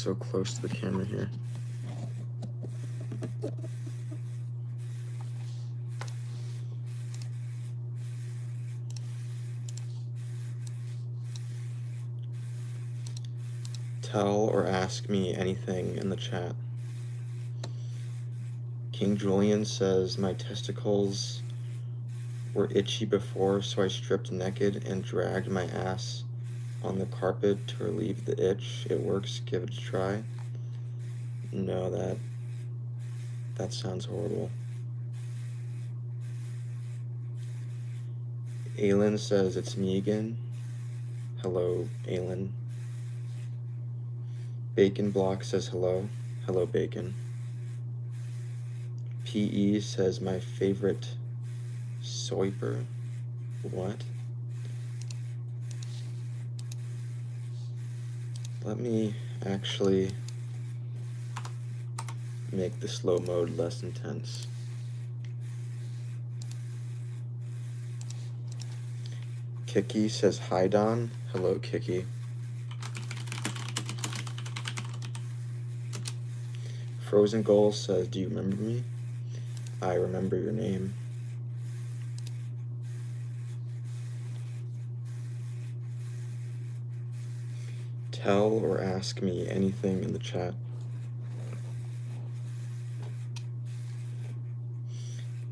so close to the camera here. Tell or ask me anything in the chat. King Julian says, my testicles were itchy before, so I stripped naked and dragged my ass on the carpet to relieve the itch. It works. Give it a try. No, that sounds horrible. Aylin says, it's me again. Hello, Aylin. Bacon Block says hello. Hello, Bacon. PE says, my favorite Soiper. What? Let me actually make the slow mode less intense. Kiki says, hi, Don. Hello, Kiki. Frozen Goal says, do you remember me? I remember your name. Tell or ask me anything in the chat.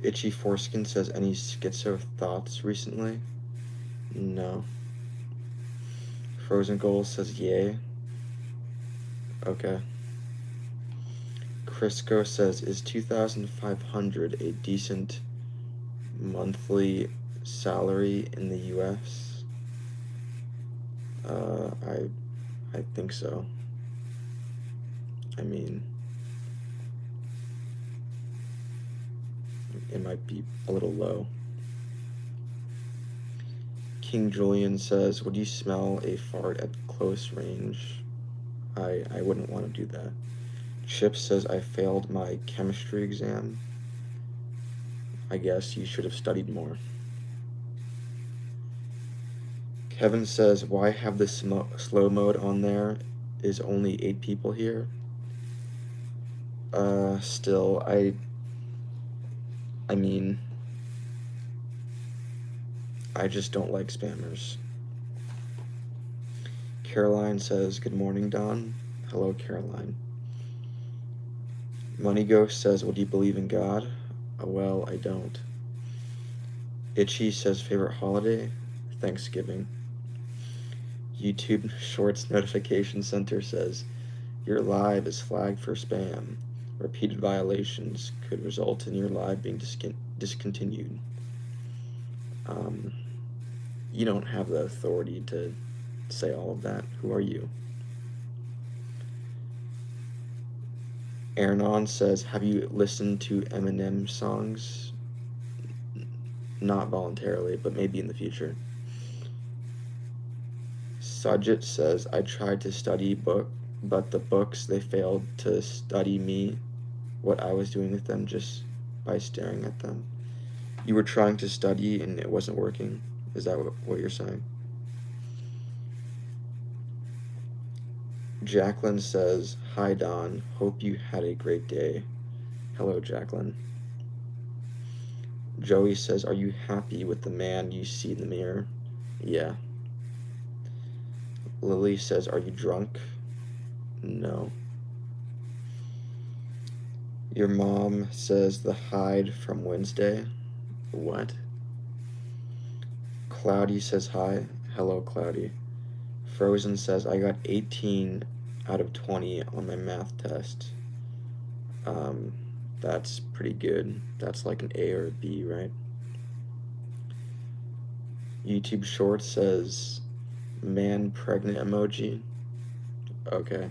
Itchy Foreskin says, any schizo thoughts recently? No. Frozen Goal says, yay. Okay. Crisco says, is 2,500 a decent monthly salary in the US? I think so. I mean, it might be a little low. King Julian says, would you smell a fart at close range? I wouldn't want to do that. Chip says, I failed my chemistry exam. I guess you should have studied more. Kevin says, why have the slow mode on there? Is only 8 people here? Still, I mean, I just don't like spammers. Caroline says, good morning, Don. Hello, Caroline. Money Ghost says, well, do you believe in God? Oh, well, I don't. Itchy says, favorite holiday? Thanksgiving. YouTube Shorts Notification Center says, your live is flagged for spam. Repeated violations could result in your live being discontinued. You don't have the authority to say all of that. Who are you? Aaronon says, have you listened to Eminem songs? Not voluntarily, but maybe in the future. Sajit says, I tried to study but the books, they failed to study me, what I was doing with them just by staring at them. You were trying to study and it wasn't working? Is that what you're saying? Jacqueline says, hi, Don. Hope you had a great day. Hello, Jacqueline. Joey says, are you happy with the man you see in the mirror? Yeah. Lily says, are you drunk? No. Your mom says the hide from Wednesday. What? Cloudy says hi. Hello, Cloudy. Frozen says, I got 18 out of 20 on my math test. That's pretty good. That's like an A or a B, right? YouTube Short says, man pregnant emoji. Okay.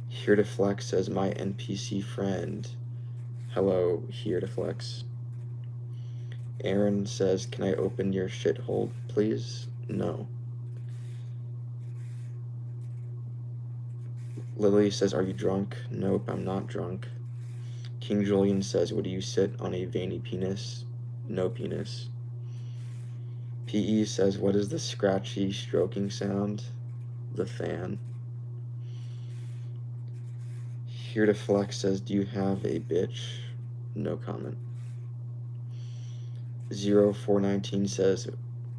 Here to Flex says, my NPC friend. Hello, Here to Flex. Aaron says, can I open your shithole, please? No. Lily says, are you drunk? Nope, I'm not drunk. King Julian says, would you sit on a veiny penis? No penis. PE says, what is the scratchy stroking sound? The fan. Here to Flex says, do you have a bitch? No comment. 0419 says,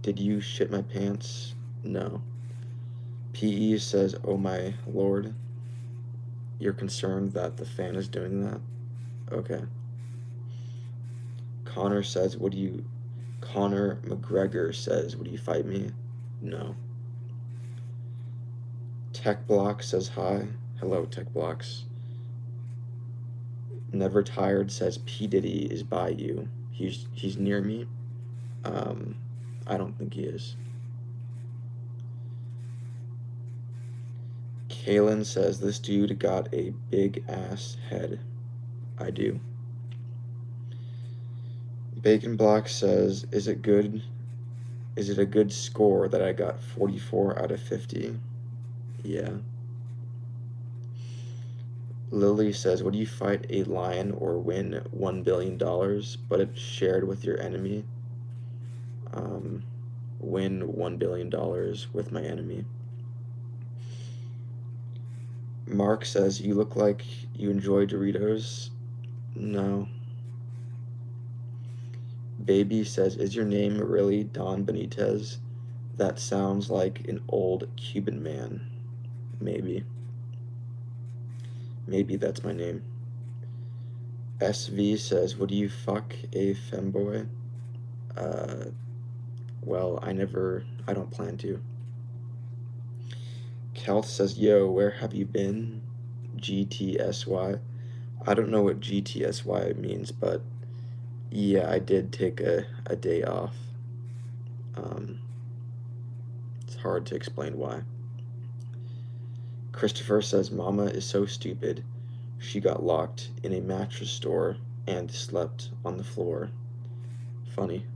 did you shit my pants? No. PE says, oh my lord. You're concerned that the fan is doing that? Okay. Connor McGregor says, would you fight me? No. Tech Block says hi. Hello, Tech Blocks. Never Tired says P. Diddy is by you. He's near me. I don't think he is. Kalen says, this dude got a big ass head. I do. Bacon Block says, is it a good score that I got 44 out of 50? Yeah. Lily says, would you fight a lion or win $1 billion, but it's shared with your enemy? Win $1 billion with my enemy. Mark says, you look like you enjoy Doritos. No. Baby says, is your name really Don Benitez? That sounds like an old Cuban man. Maybe. Maybe that's my name. SV says, would you fuck a femboy? Well, I don't plan to. Kelth says, yo, where have you been? GTSY. I don't know what GTSY means, but yeah, I did take a day off. It's hard to explain why. Christopher says, Mama is so stupid. She got locked in a mattress store and slept on the floor. Funny.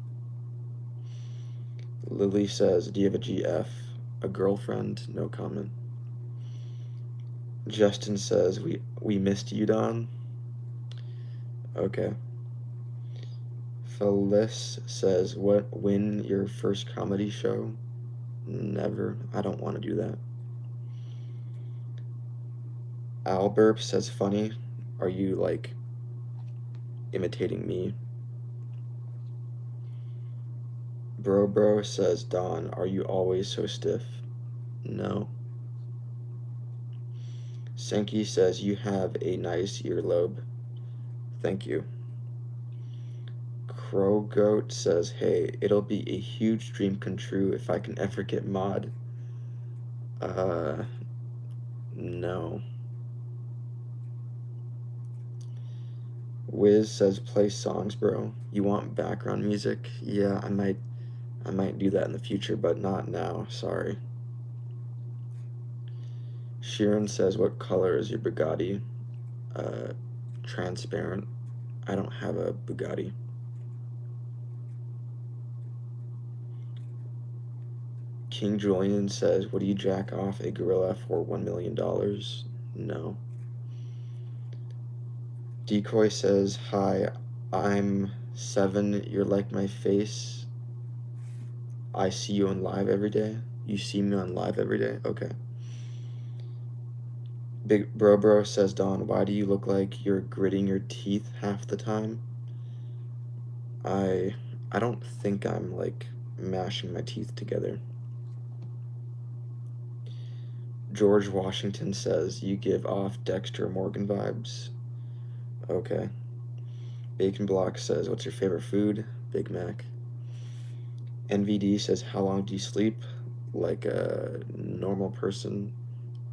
Lily says, do you have a GF? A girlfriend? No comment. Justin says, we missed you, Don. Okay. Felice says, win your first comedy show? Never. I don't want to do that. Albert says, funny. Are you, like, imitating me? Bro says, Don, are you always so stiff? No. Senki says, you have a nice earlobe. Thank you. Crow Goat says, hey, it'll be a huge dream come true if I can ever get mod. No. Wiz says, play songs, bro. You want background music? Yeah, I might do that in the future, but not now, sorry. Sheeran says, what color is your Bugatti? Transparent. I don't have a Bugatti. King Julian says, would you jack off a gorilla for $1 million? No. Decoy says, hi, I'm 7. You're like my face. I see you on live every day. You see me on live every day? Okay. Big Bro says, Don, why do you look like you're gritting your teeth half the time? I don't think I'm, like, mashing my teeth together. George Washington says, you give off Dexter Morgan vibes. Okay. Bacon Block says, what's your favorite food? Big Mac. NVD says, how long do you sleep? Like a normal person,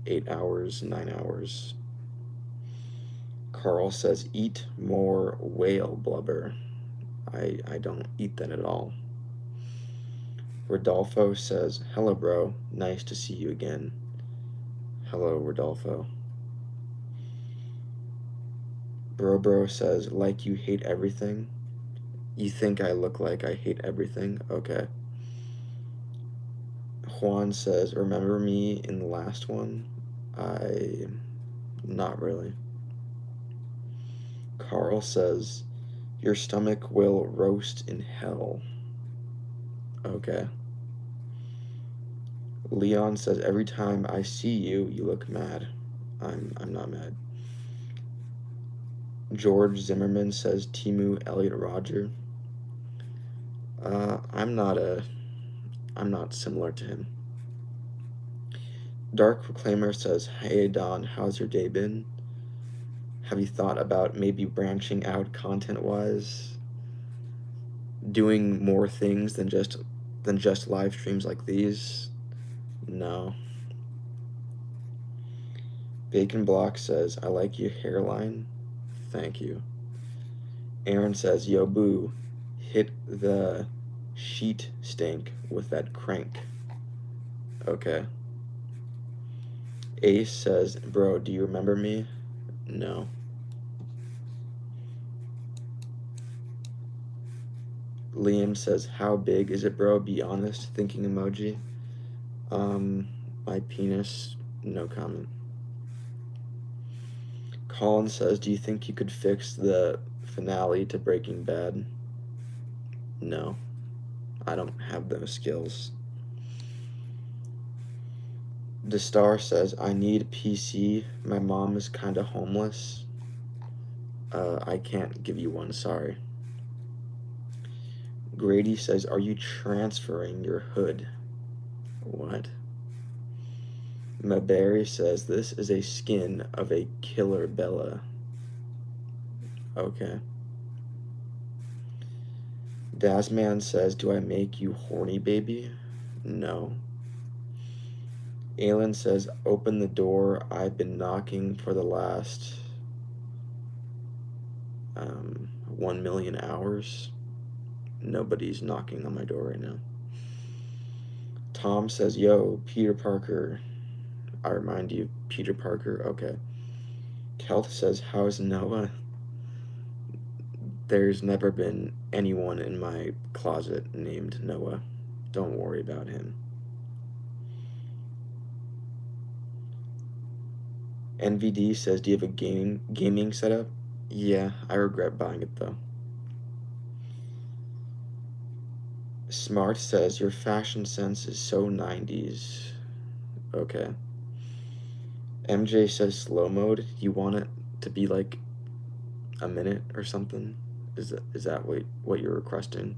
8 hours, 9 hours. Carl says, eat more whale blubber. I don't eat that at all. Rodolfo says, hello, bro. Nice to see you again. Hello, Rodolfo. Bro says, like you hate everything. You think I look like I hate everything? Okay. Juan says, remember me in the last one? Not really. Carl says, your stomach will roast in hell. Okay. Leon says, every time I see you, you look mad. I'm not mad. George Zimmerman says Timu Elliott Roger. I'm not similar to him. Dark Proclaimer says, "Hey Don, how's your day been? Have you thought about maybe branching out content-wise, doing more things than just live streams like these?" No. Bacon Block says, "I like your hairline. Thank you." Aaron says, "Yo boo, hit the sheet stank with that crank." Okay. Ace says, "Bro, do you remember me?" No. Liam says, "How big is it, bro? Be honest." Thinking emoji. My penis. No comment. Colin says, "Do you think you could fix the finale to Breaking Bad?" No. I don't have those skills. The Star says, "I need a PC. My mom is kinda homeless. I can't give you one, sorry." Grady says, "Are you transferring your hood?" What? Maberry says, "This is a skin of a killer Bella." Okay. Dasman says, "Do I make you horny, baby?" No. Aelin says, "Open the door. I've been knocking for the last 1 million hours. Nobody's knocking on my door right now." Tom says, "Yo, Peter Parker." I remind you, Peter Parker. Okay. Kelt says, "How's Noah?" There's never been anyone in my closet named Noah. Don't worry about him. NVD says, "Do you have a gaming setup?" Yeah, I regret buying it though. Smart says, "Your fashion sense is so 90s. Okay. MJ says, "Slow mode. You want it to be like a minute or something?" Is that what you're requesting?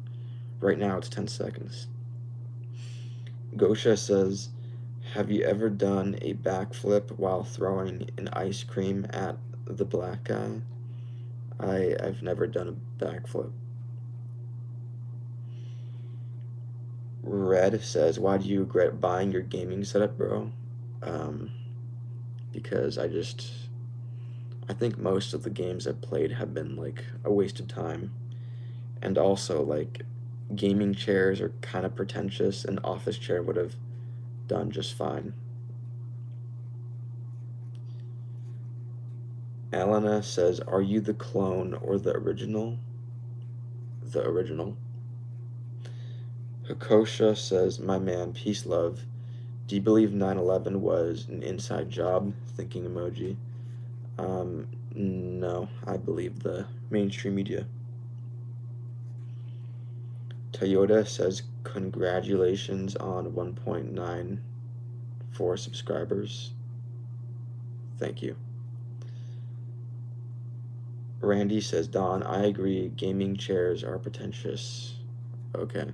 Right now it's 10 seconds. Gosha says, "Have you ever done a backflip while throwing an ice cream at the black guy?" I've never done a backflip. Red says, "Why do you regret buying your gaming setup, bro?" Because I think most of the games I've played have been like a waste of time. And also, like, gaming chairs are kind of pretentious. An office chair would have done just fine. Alana says, "Are you the clone or the original?" The original. Hakosha says, "My man, peace, love. Do you believe 9/11 was an inside job?" Thinking emoji. No, I believe the mainstream media. Toyota says, "Congratulations on 1.94 subscribers." Thank you. Randy says, "Don, I agree. Gaming chairs are pretentious." Okay.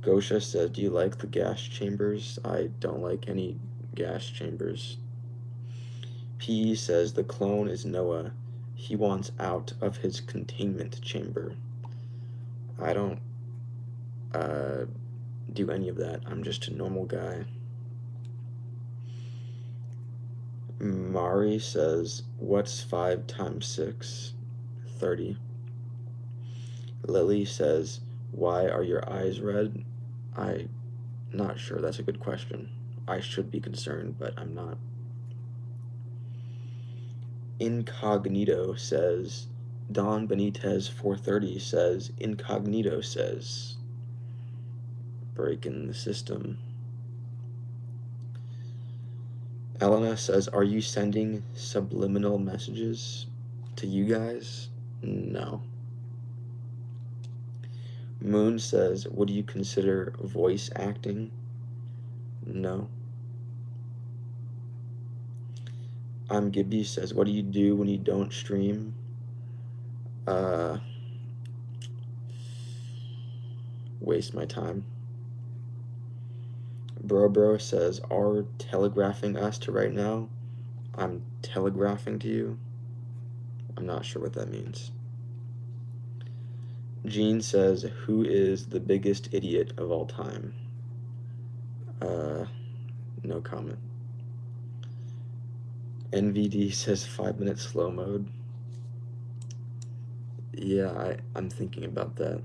Gosha says, "Do you like the gas chambers?" I don't like any gas chambers. P says, "The clone is Noah. He wants out of his containment chamber." I don't do any of that. I'm just a normal guy. Mari says, "What's 5 times 6? 30. Lily says, "Why are your eyes red?" I'm not sure. That's a good question. I should be concerned, but I'm not. Incognito says, Don Benitez 430 says, "Incognito says." Breaking the system. Elena says, "Are you sending subliminal messages to you guys?" No. Moon says, "Would you consider voice acting?" No. I'm Gibby says, "What do you do when you don't stream?" Waste my time. Bro says, are telegraphing us to right now? I'm telegraphing to you? I'm not sure what that means. Gene says, who is the biggest idiot of all time? No comment. NVD says 5-minute slow mode. Yeah, I'm thinking about that.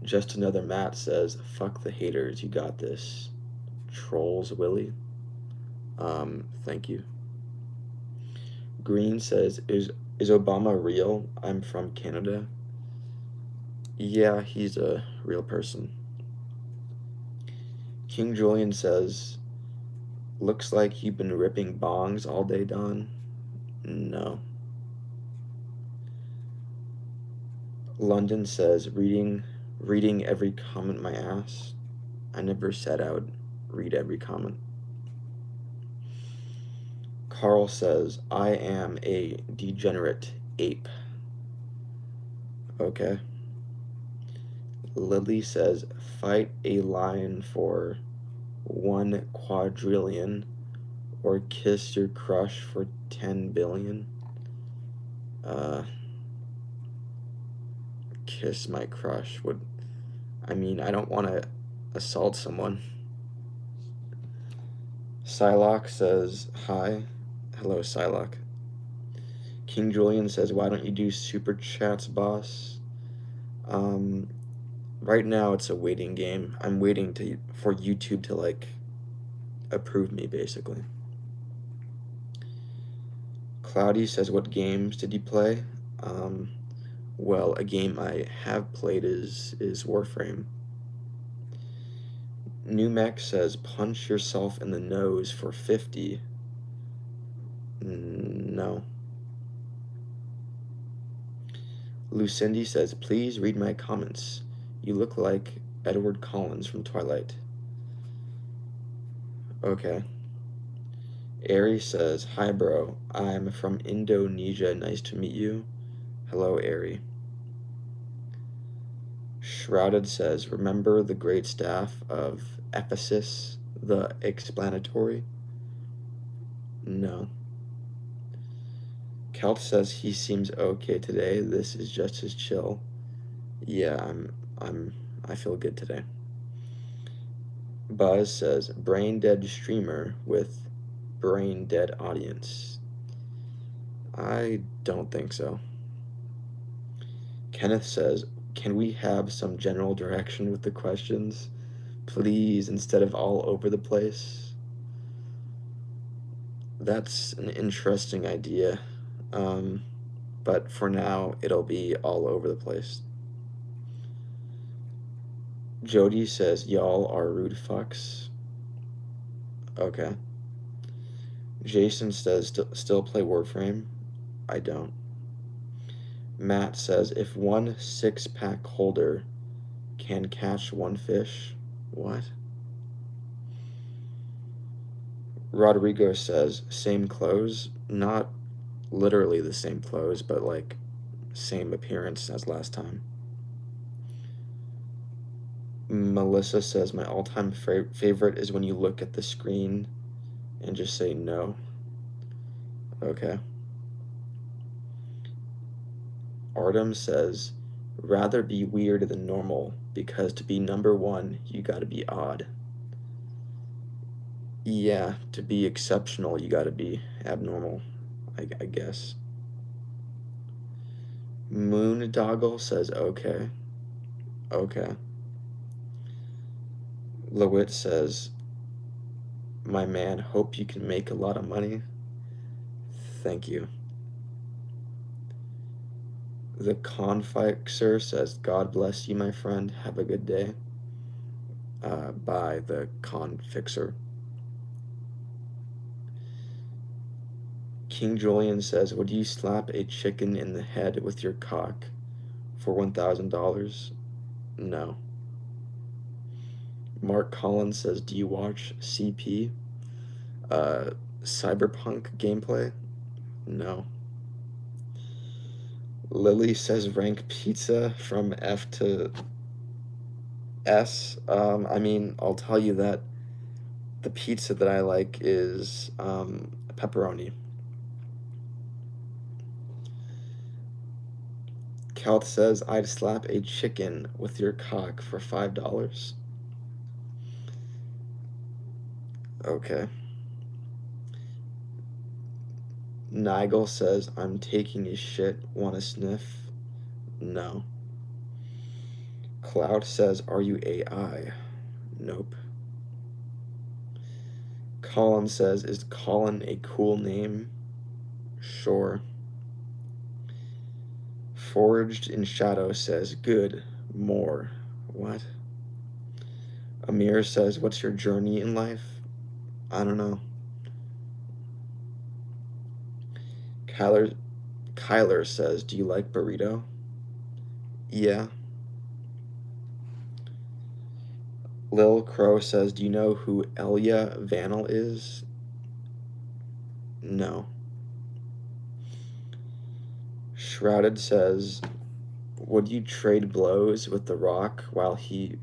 Just Another Matt says, fuck the haters, you got this. Trolls Willie. Thank you. Green says, is Obama real? I'm from Canada. Yeah, he's a real person. King Julian says, looks like you've been ripping bongs all day, Don. No. London says, reading every comment my ass. I never said I would read every comment. Carl says, I am a degenerate ape. Okay. Lily says, fight a lion for 1 quadrillion or kiss your crush for 10 billion. Kiss my crush would... I mean, I don't want to assault someone. Psylocke says, hi. Hello, Psylocke. King Julian says, why don't you do super chats, boss? Right now it's a waiting game. I'm waiting for YouTube to, like, approve me, basically. Cloudy says, what games did you play? Well, a game I have played is Warframe. Numex says, punch yourself in the nose for 50. No. Lucindy says, please read my comments. You look like Edward Collins from Twilight. Okay. Ari says, hi bro, I'm from Indonesia, nice to meet you. Hello, Ari. Shrouded says, remember the great staff of Ephesus, the explanatory? No. Kelt says he seems okay today. This is just his chill. Yeah, I feel good today. Buzz says, brain dead streamer with brain dead audience. I don't think so. Kenneth says, can we have some general direction with the questions? Please, instead of all over the place. That's an interesting idea. But for now, it'll be all over the place. Jody says, y'all are rude fucks. Okay. Jason says, still play Warframe? I don't. Matt says, if 1 6-pack holder can catch 1 fish, what? Rodrigo says, same clothes? Not literally the same clothes, but like same appearance as last time. Melissa says, my all-time favorite is when you look at the screen and just say no. Okay. Artem says, rather be weird than normal, because to be number 1, you gotta be odd. Yeah, to be exceptional, you gotta be abnormal, I guess. Moondoggle says, okay. Okay. Lewitt says, my man, hope you can make a lot of money. Thank you. The Confixer says, God bless you, my friend. Have a good day. Bye, the Confixer. King Julian says, would you slap a chicken in the head with your cock for $1,000? No. Mark Collins says, do you watch CP? Cyberpunk gameplay? No. Lily says rank pizza from F to S. I mean, I'll tell you that the pizza that I like is pepperoni. Kelt says, I'd slap a chicken with your cock for $5. Okay. Nigel says, I'm taking a shit. Wanna sniff? No. Cloud says, are you AI? Nope. Colin says, is Colin a cool name? Sure. Forged in Shadow says, good. More. What? Amir says, what's your journey in life? I don't know. Kyler says, do you like burrito? Yeah. Lil Crow says, do you know who Elia Vanel is? No. Shrouded says, would you trade blows with The Rock while he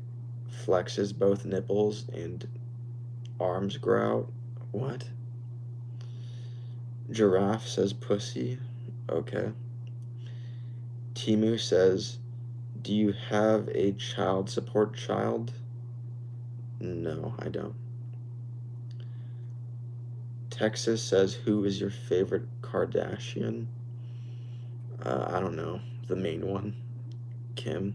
flexes both nipples and arms grow out? What? Giraffe says pussy. Okay. Timu says, do you have a child support child? No, I don't. Texas says, who is your favorite Kardashian? I don't know. The main one. Kim.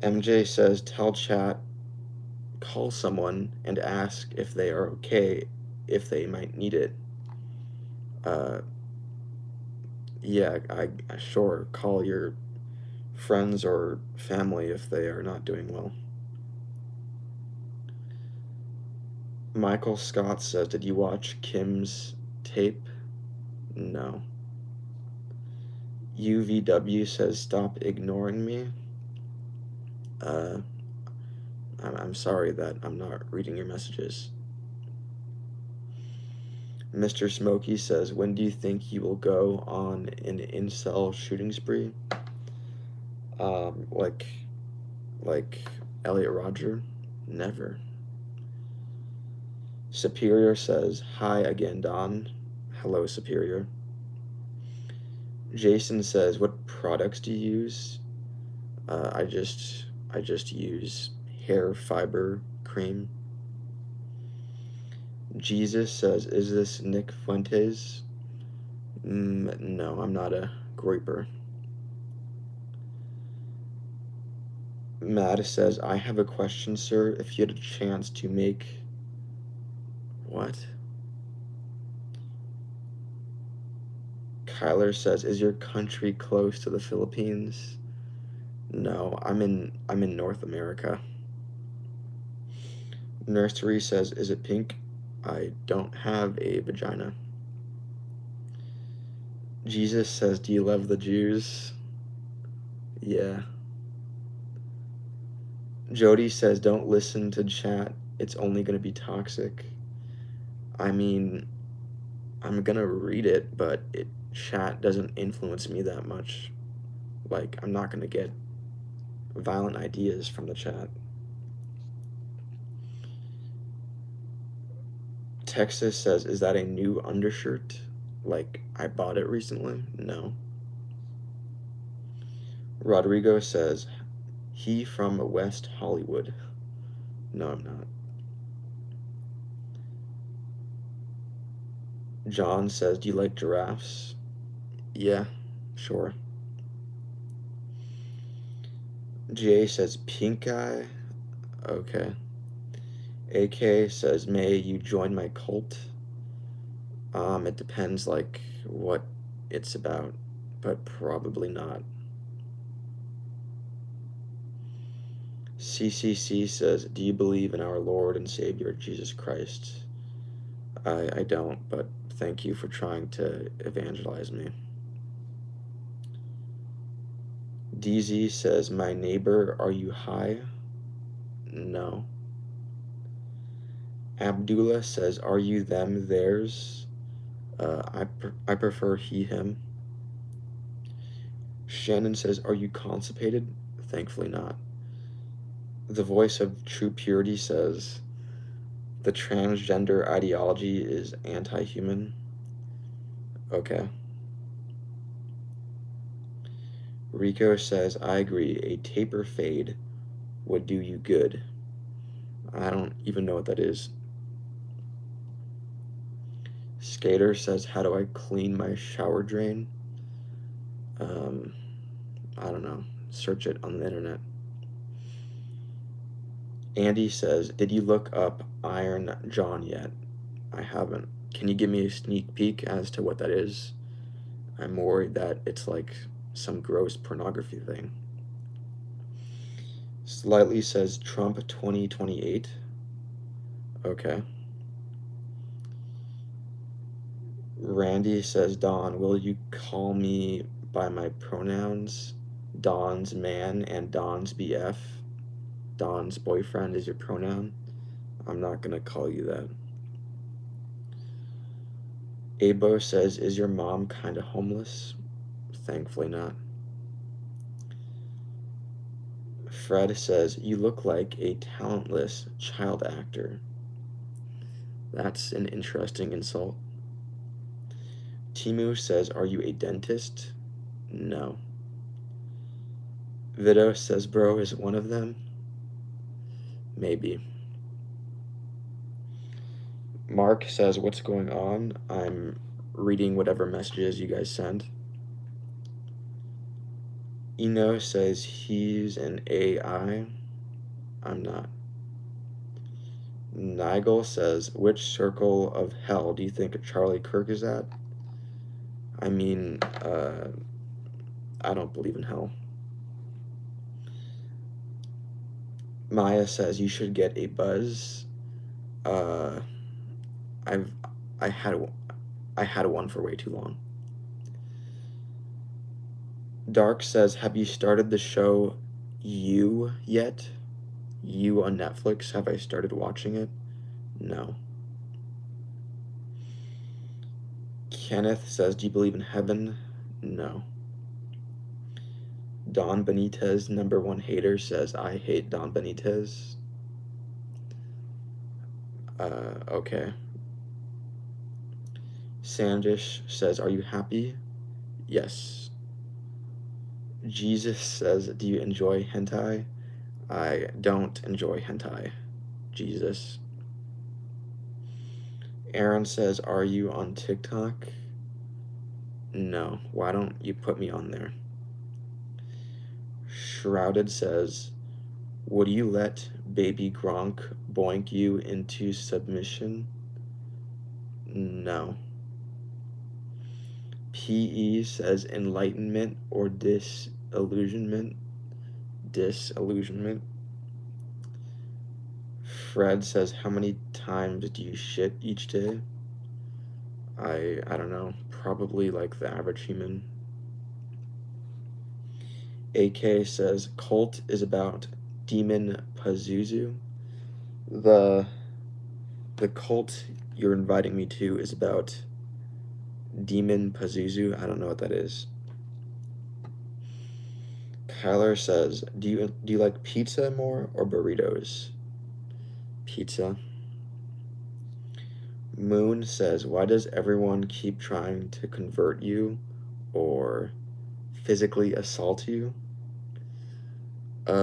MJ says, tell chat, call someone and ask if they are okay, if they might need it. Yeah, I sure, call your friends or family if they are not doing well. Michael Scott says, did you watch Kim's tape? No. UVW says, stop ignoring me. I'm sorry that I'm not reading your messages. Mr. Smokey says, when do you think you will go on an incel shooting spree? Like Elliot Rodger? Never. Superior says, hi again, Don. Hello, Superior. Jason says, what products do you use? I just use hair fiber cream. Jesus says, is this Nick Fuentes? No, I'm not a groiper. Matt says, I have a question, sir. If you had a chance to make... What? Kyler says, is your country close to the Philippines? No, I'm in North America. Nursery says, is it pink? I don't have a vagina. Jesus says, do you love the Jews? Yeah. Jody says, don't listen to chat. It's only going to be toxic. I mean, I'm going to read it, but chat doesn't influence me that much. Like, I'm not going to get violent ideas from the chat. Texas says, is that a new undershirt? Like, I bought it recently? No. Rodrigo says, he from West Hollywood. No, I'm not. John says, do you like giraffes? Yeah, sure. Jay says, pink eye? Okay. AK says, may you join my cult? It depends, like, what it's about, but probably not. CCC says, do you believe in our Lord and Savior Jesus Christ? I don't, but thank you for trying to evangelize me. DZ says, my neighbor, are you high? No. Abdullah says, are you them theirs? I prefer he, him. Shannon says, are you constipated? Thankfully not. The voice of true purity says, the transgender ideology is anti-human. Okay. Rico says, I agree, a taper fade would do you good. I don't even know what that is. Skater says, how do I clean my shower drain? I don't know. Search it on the internet. Andy says, did you look up Iron John yet? I haven't. Can you give me a sneak peek as to what that is? I'm worried that it's like some gross pornography thing. Slightly says Trump 2028. Okay. Randy says, Don, will you call me by my pronouns? Don's man and Don's BF. Don's boyfriend is your pronoun. I'm not gonna call you that. Abo says, is your mom kinda homeless? Thankfully not. Fred says, you look like a talentless child actor. That's an interesting insult. Timu says, are you a dentist? No. Vito says, bro is one of them? Maybe. Mark says, what's going on? I'm reading whatever messages you guys send. Eno says he's an AI. I'm not. Nigel says, which circle of hell do you think Charlie Kirk is at? I mean, I don't believe in hell. Maya says you should get a buzz. I had one for way too long. Dark says, have you started the show You yet? You on Netflix. Have I started watching it? No. Kenneth says, do you believe in heaven? No. Don Benitez, #1 hater, says, I hate Don Benitez. Okay. Sandish says, are you happy? Yes. Jesus says, do you enjoy hentai? I don't enjoy hentai. Jesus. Aaron says, are you on TikTok? No. Why don't you put me on there? Shrouded says, would you let baby Gronk boink you into submission? No. PE says, enlightenment or disillusionment? Disillusionment. Fred says, how many times do you shit each day? I don't know, probably like the average human. AK says, cult is about Demon Pazuzu. The cult you're inviting me to is about Demon Pazuzu. I don't know what that is. Kyler says, do you like pizza more or burritos? Pizza. Moon says, why does everyone keep trying to convert you or physically assault you? I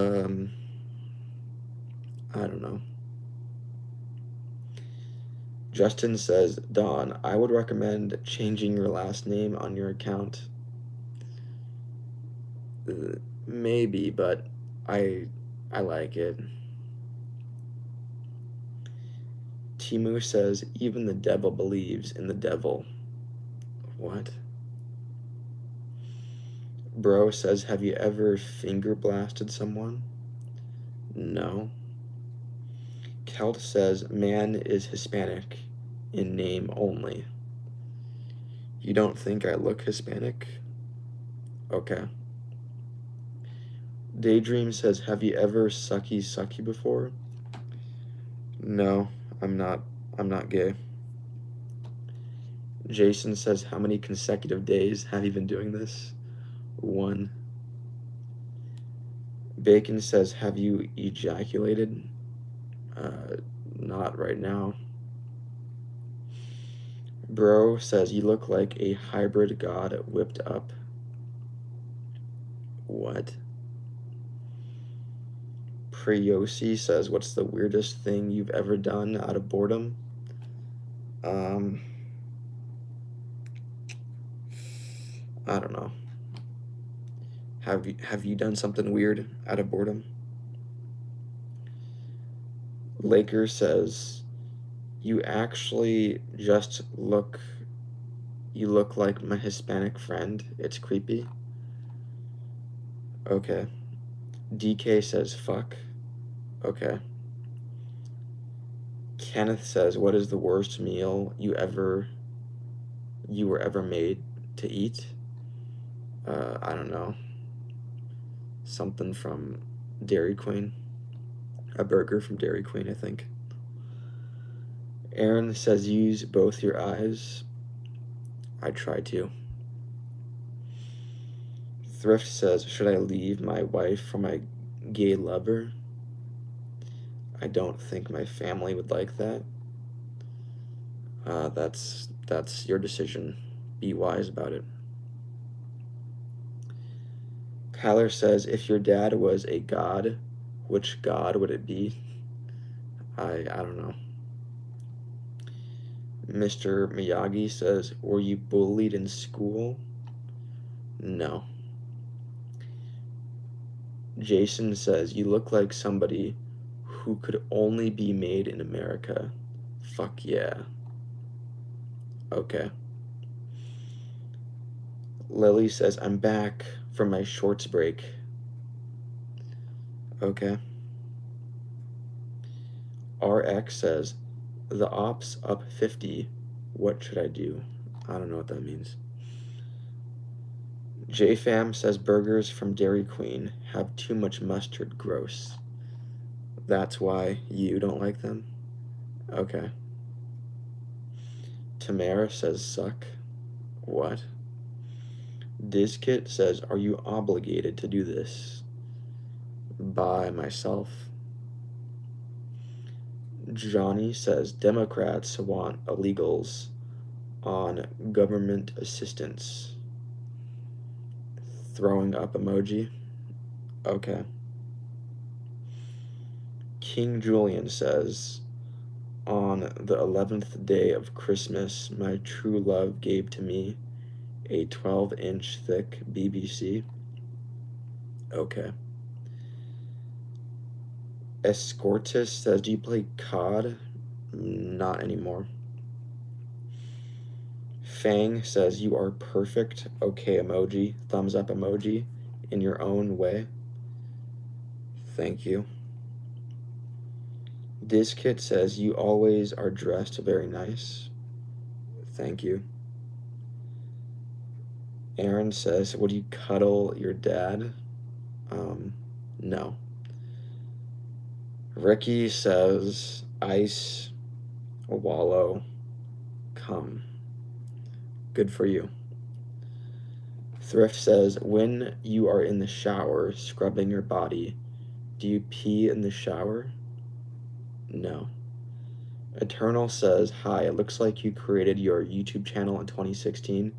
don't know. Justin says, Don, I would recommend changing your last name on your account. Maybe, but I like it. Timu says, even the devil believes in the devil. What? Bro says, have you ever finger blasted someone? No. Kelt says, man is Hispanic in name only. You don't think I look Hispanic? Okay. Daydream says, have you ever sucky before? No, I'm not gay. Jason says, how many consecutive days have you been doing this? 1. Bacon says, have you ejaculated? Not right now. Bro says, you look like a hybrid god whipped up. What? Preyosi says, what's the weirdest thing you've ever done out of boredom? I don't know. Have you done something weird out of boredom? Laker says, you actually just look like my Hispanic friend. It's creepy. Okay. DK says, fuck. Okay. Kenneth says, what is the worst meal you were ever made to eat? I don't know. Something from Dairy Queen. A burger from Dairy Queen, I think. Aaron says, use both your eyes. I try to. Thrift says, should I leave my wife for my gay lover? I don't think my family would like that. That's your decision. Be wise about it. Kyler says, if your dad was a god, which god would it be? I don't know. Mr. Miyagi says, were you bullied in school? No. Jason says, you look like somebody who could only be made in America. Fuck yeah. Okay. Lily says, I'm back from my shorts break. Okay. RX says, the ops up 50. What should I do? I don't know what that means. JFam says, burgers from Dairy Queen have too much mustard. Gross. That's why you don't like them? Okay. Tamara says, suck. What? Dizkit says, are you obligated to do this? By myself. Johnny says, Democrats want illegals on government assistance. Throwing up emoji. Okay. King Julian says, on the 11th day of Christmas, my true love gave to me a 12-inch thick BBC. Okay. Escortis says, do you play COD? Not anymore. Fang says, you are perfect. Okay emoji. Thumbs up emoji. In your own way. Thank you. Dizkit says, you always are dressed very nice. Thank you. Aaron says, would you cuddle your dad? No. Ricky says, ice, wallow, come. Good for you. Thrift says, when you are in the shower scrubbing your body, do you pee in the shower? No. Eternal says, hi, it looks like you created your YouTube channel in 2016,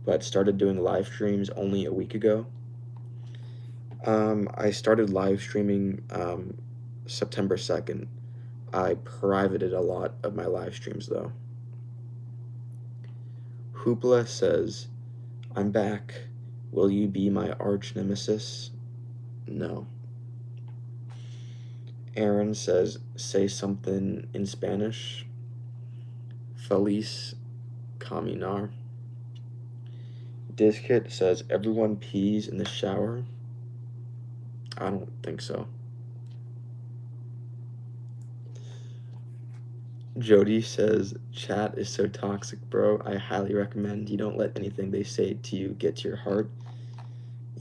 but started doing live streams only a week ago. I started live streaming September 2nd. I privated a lot of my live streams though. Hoopla says, I'm back. Will you be my arch nemesis? No. Aaron says, say something in Spanish. Feliz caminar. Dizkit says, everyone pees in the shower. I don't think so. Jody says, chat is so toxic, bro. I highly recommend you don't let anything they say to you get to your heart.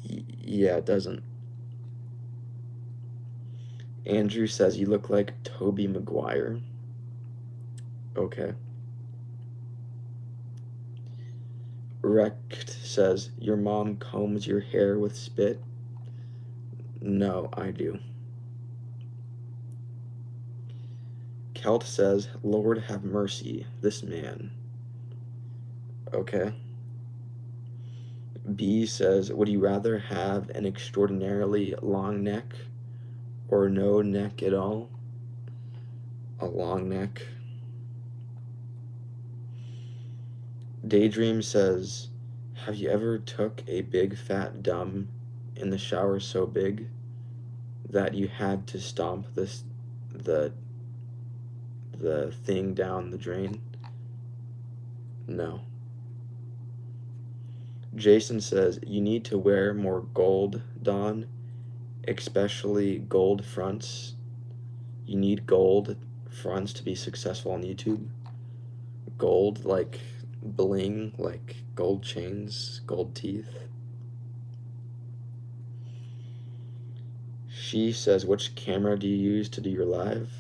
Yeah, it doesn't. Andrew says, you look like Tobey Maguire. Okay. Rect says, your mom combs your hair with spit? No, I do. Kelt says, Lord have mercy, this man. Okay. B says, would you rather have an extraordinarily long neck or no neck at all? A long neck. Daydream says, have you ever took a big fat dumb in the shower so big that you had to stomp the thing down the drain? No. Jason says, you need to wear more gold, Don, especially gold fronts. You need gold fronts to be successful on YouTube. Gold, like bling, like gold chains, gold teeth. She says, which camera do you use to do your live?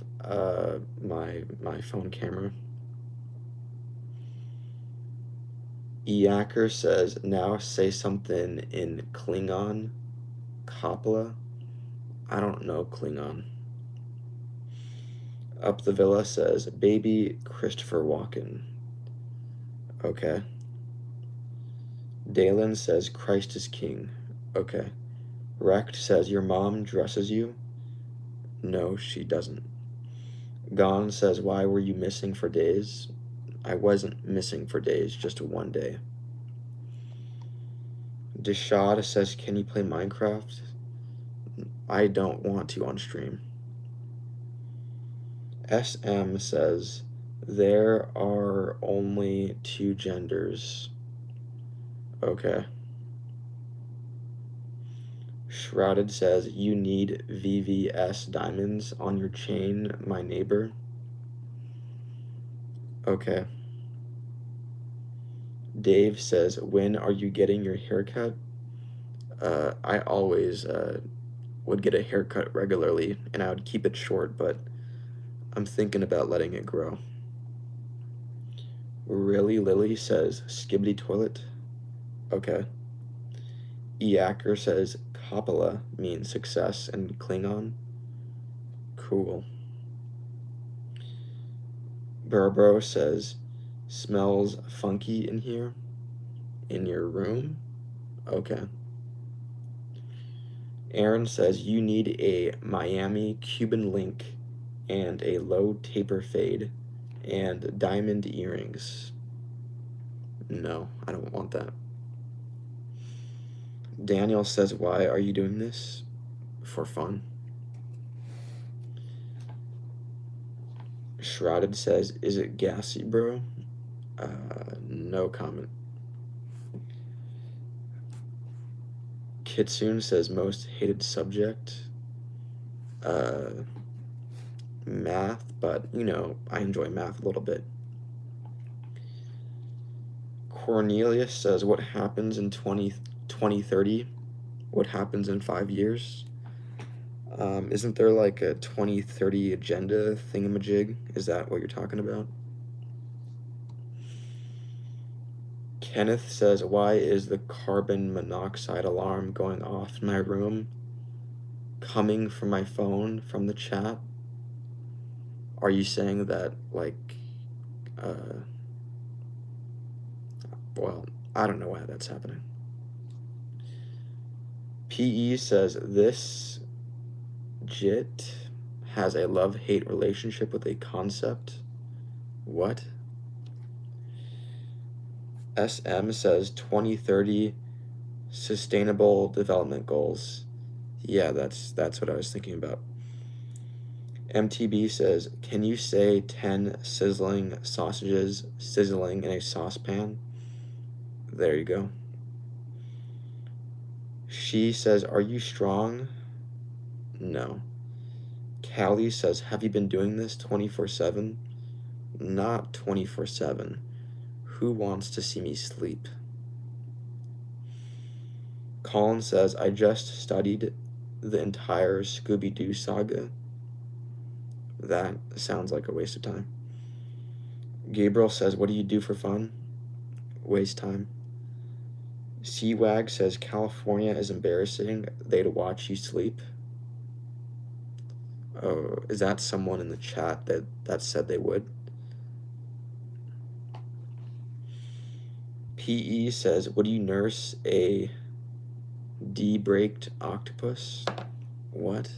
My phone camera. Eacker says, now say something in Klingon. Kapla? I don't know Klingon. Up the Villa says, baby Christopher Walken. Okay. Dalen says, Christ is king. Okay. Rect says, your mom dresses you? No, she doesn't. Gone says, why were you missing for days? I wasn't missing for days, just one day. Deshad says, can you play Minecraft? I don't want to on stream. SM says, there are only 2 genders. Okay. Shrouded says, you need VVS diamonds on your chain, my neighbor. Okay. Dave says, when are you getting your haircut? I always would get a haircut regularly, and I would keep it short, but I'm thinking about letting it grow. Really Lily says, skibbity toilet. Okay. Eacker says, Kapala means success in Klingon. Cool. Burbro says, smells funky in here? In your room? Okay. Aaron says, you need a Miami Cuban link and a low taper fade and diamond earrings. No, I don't want that. Daniel says, why are you doing this? For fun. Shrouded says, is it gassy, bro? No comment. Kitsune says, most hated subject? Math, but, you know, I enjoy math a little bit. Cornelius says, what happens in 2030? What happens in 5 years? Isn't there like a 2030 agenda thingamajig? Is that what you're talking about? Kenneth says, why is the carbon monoxide alarm going off in my room? Coming from my phone from the chat? Are you saying that, like, well, I don't know why that's happening. PE says, this JIT has a love-hate relationship with a concept. What? SM says 2030 sustainable development goals. Yeah, that's what I was thinking about. MTB says, can you say 10 sizzling sausages sizzling in a saucepan? There you go. She says, are you strong? No. Callie says, have you been doing this 24/7? Not 24/7. Who wants to see me sleep? Colin says, I just studied the entire Scooby-Doo saga. That sounds like a waste of time. Gabriel says, what do you do for fun? Waste time. Seawag says California is embarrassing. They'd watch you sleep. Oh, is that someone in the chat that said they would? PE says, would you nurse a de-braked octopus? What?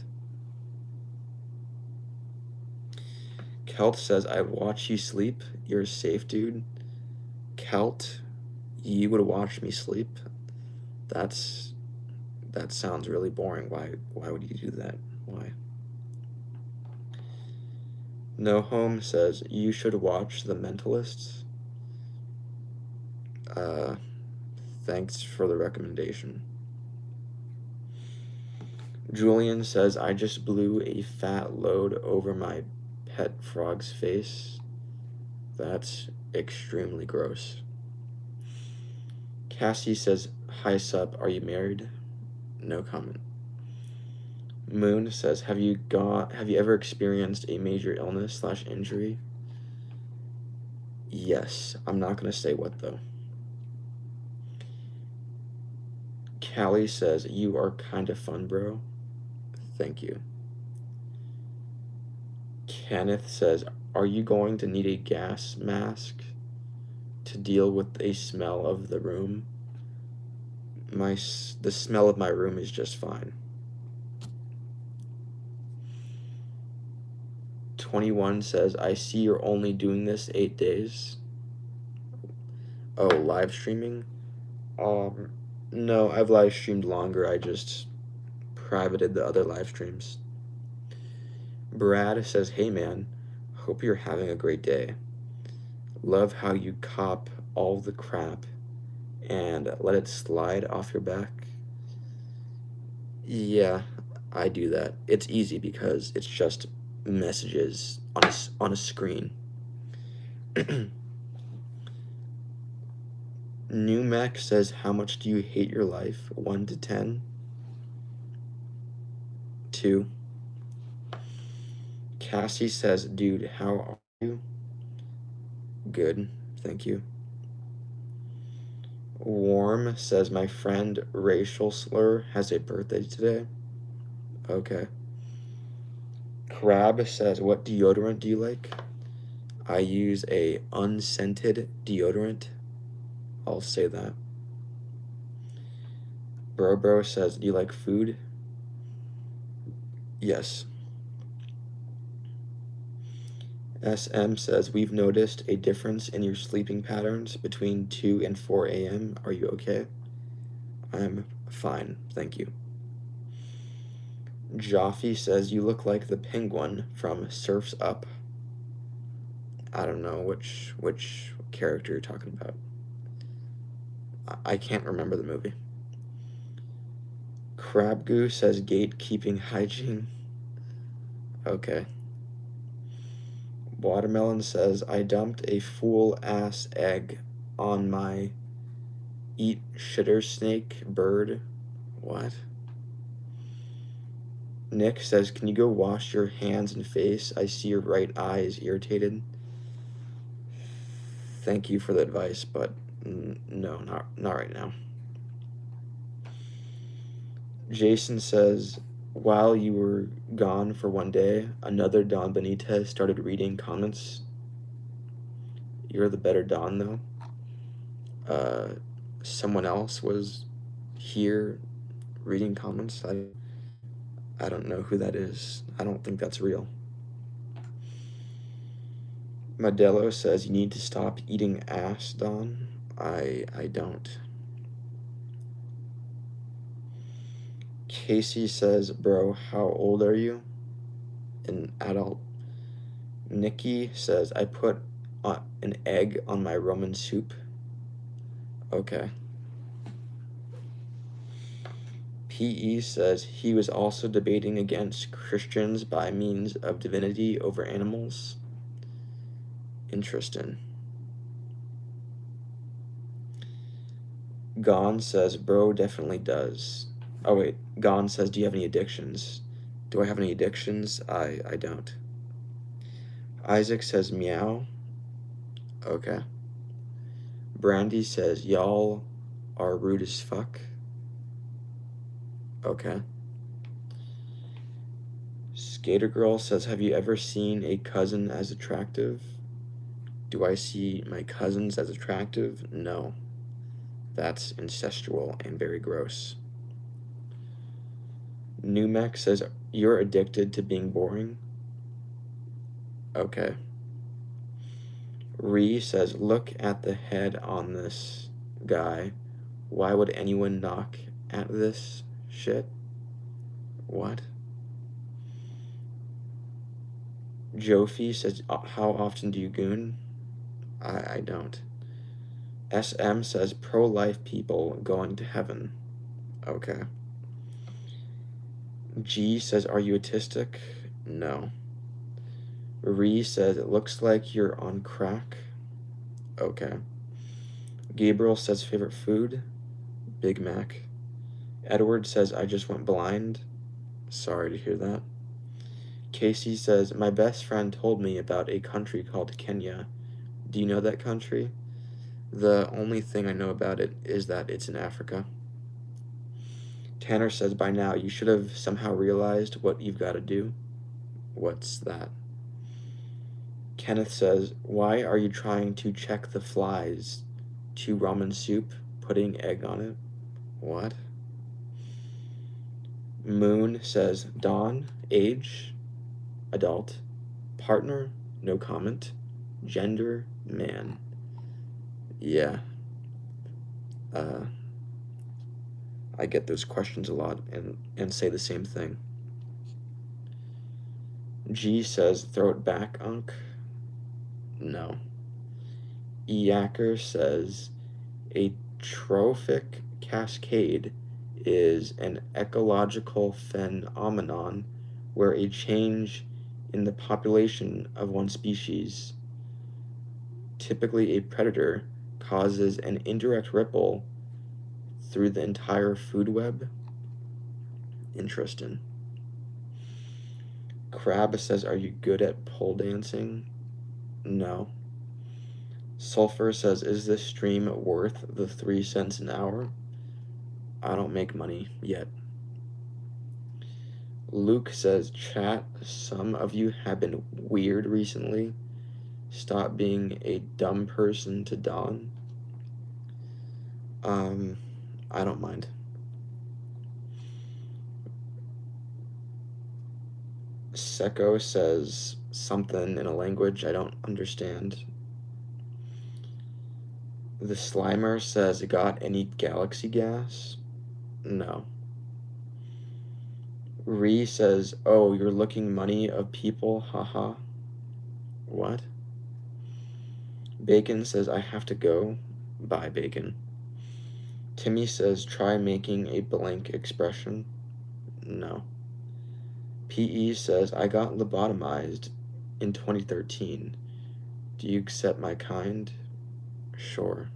Kelt says, I'd watch you sleep. You're a safe dude. Kelt, you would watch me sleep? That sounds really boring. Why would you do that? Why? No Home says, you should watch The Mentalists. Thanks for the recommendation. Julian says, I just blew a fat load over my pet frog's face. That's extremely gross. Cassie says, hi sup, are you married? No comment. Moon says, have you ever experienced a major illness / injury? Yes. I'm not gonna say what though. Callie says, you are kind of fun, bro. Thank you. Kenneth says, are you going to need a gas mask to deal with a smell of the room? The smell of my room is just fine. 21 says, I see you're only doing this 8 days. Oh, live streaming? No, I've live streamed longer. I just privated the other live streams. Brad says, hey man, hope you're having a great day. Love how you cop all the crap and let it slide off your back. Yeah, I do that. It's easy because it's just messages on a screen. Numac says, how much do you hate your life? 1 to 10? 2. Cassie says, dude, how are you? Good, thank you. Warm says, my friend Racial Slur has a birthday today. Okay. Crab says, what deodorant do you like? I use a unscented deodorant. I'll say that. Bro says, do you like food? Yes. SM says, we've noticed a difference in your sleeping patterns between 2 and 4 a.m. Are you okay? I'm fine, thank you. Jaffe says, you look like the penguin from Surf's Up. I don't know which character you're talking about. I can't remember the movie. Crabgoo says, gatekeeping hygiene. Okay. Watermelon says, I dumped a fool-ass egg on my eat shitter snake bird. What? Nick says, can you go wash your hands and face? I see your right eye is irritated. Thank you for the advice, but no, not right now. Jason says, while you were gone for 1 day, another Don Benitez started reading comments. You're the better Don, though. Someone else was here reading comments. I don't know who that is. I don't think that's real. Modelo says, you need to stop eating ass, Don. I don't. Casey says, bro, how old are you? An adult. Nikki says, I put an egg on my Roman soup. Okay. PE says, he was also debating against Christians by means of divinity over animals. Interesting. Gon says, bro definitely does. Oh wait, Gon says, do you have any addictions? Do I have any addictions? I don't. Isaac says, meow. Okay. Brandy says, y'all are rude as fuck. Okay. Skater Girl says, have you ever seen a cousin as attractive? Do I see my cousins as attractive? No. That's incestual and very gross. Numex says, you're addicted to being boring? Okay. Ree says, look at the head on this guy. Why would anyone knock at this shit? What? Jofi says, how often do you goon? I don't. SM says, pro-life people going to heaven. Okay. G says, are you autistic? No. Ree says, it looks like you're on crack. Okay. Gabriel says, favorite food? Big Mac. Edward says, I just went blind. Sorry to hear that. Casey says, my best friend told me about a country called Kenya. Do you know that country? The only thing I know about it is that it's in Africa. Tanner says, by now you should have somehow realized what you've got to do. What's that? Kenneth says, why are you trying to check the flies? 2 ramen soup, putting egg on it? What? Moon says, Dawn, age, adult, partner, no comment, gender, man. Yeah. I get those questions a lot and say the same thing. G says, throw it back, Unc. No. Eacker says, a trophic cascade is an ecological phenomenon where a change in the population of one species, typically a predator, causes an indirect ripple through the entire food web. Interesting. Crab says, are you good at pole dancing? No. Sulfur says, is this stream worth the 3 cents an hour? I don't make money yet. Luke says, chat, some of you have been weird recently. Stop being a dumb person to Dawn. I don't mind. Seko says something in a language I don't understand. The Slimer says, got any galaxy gas? No. Ree says, oh, you're looking money of people, haha. What? Bacon says, I have to go. Bye, Bacon. Timmy says, try making a blank expression. No. PE says, I got lobotomized in 2013. Do you accept my kind? Sure.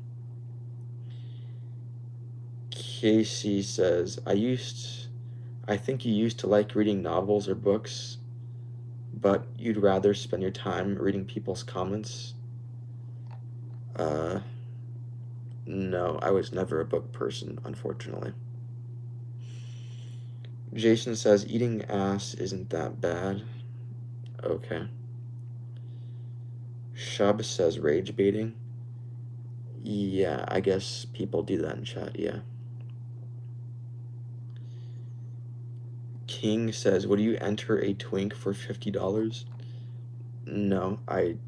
Casey says, I think you used to like reading novels or books, but you'd rather spend your time reading people's comments. No, I was never a book person, unfortunately. Jason says, eating ass isn't that bad. Okay. Shub says, rage baiting. Yeah, I guess people do that in chat, yeah. King says, would you enter a twink for $50? No, I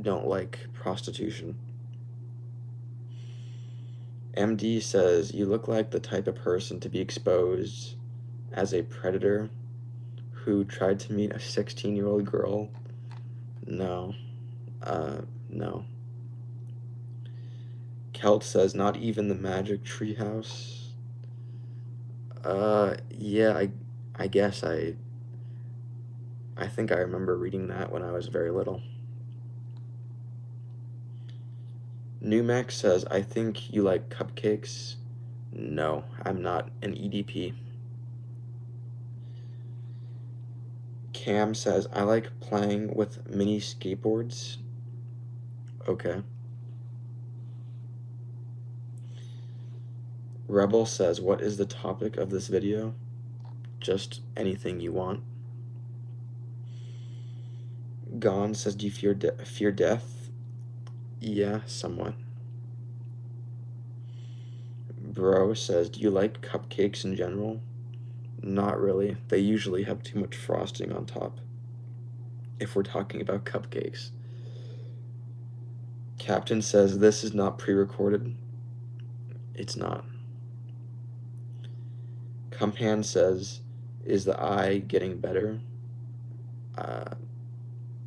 don't like prostitution. MD says, you look like the type of person to be exposed as a predator who tried to meet a 16-year-old girl. No. No. Kelt says, not even the magic treehouse. Yeah, I guess I think I remember reading that when I was very little. Numex says, I think you like cupcakes. No, I'm not an EDP. Cam says, I like playing with mini skateboards. Okay. Rebel says, what is the topic of this video? Just anything you want. Gone says, do you fear death? Yeah, somewhat. Bro says, do you like cupcakes in general? Not really. They usually have too much frosting on top, if we're talking about cupcakes. Captain says, this is not pre-recorded. It's not. Cumpan says, is the eye getting better?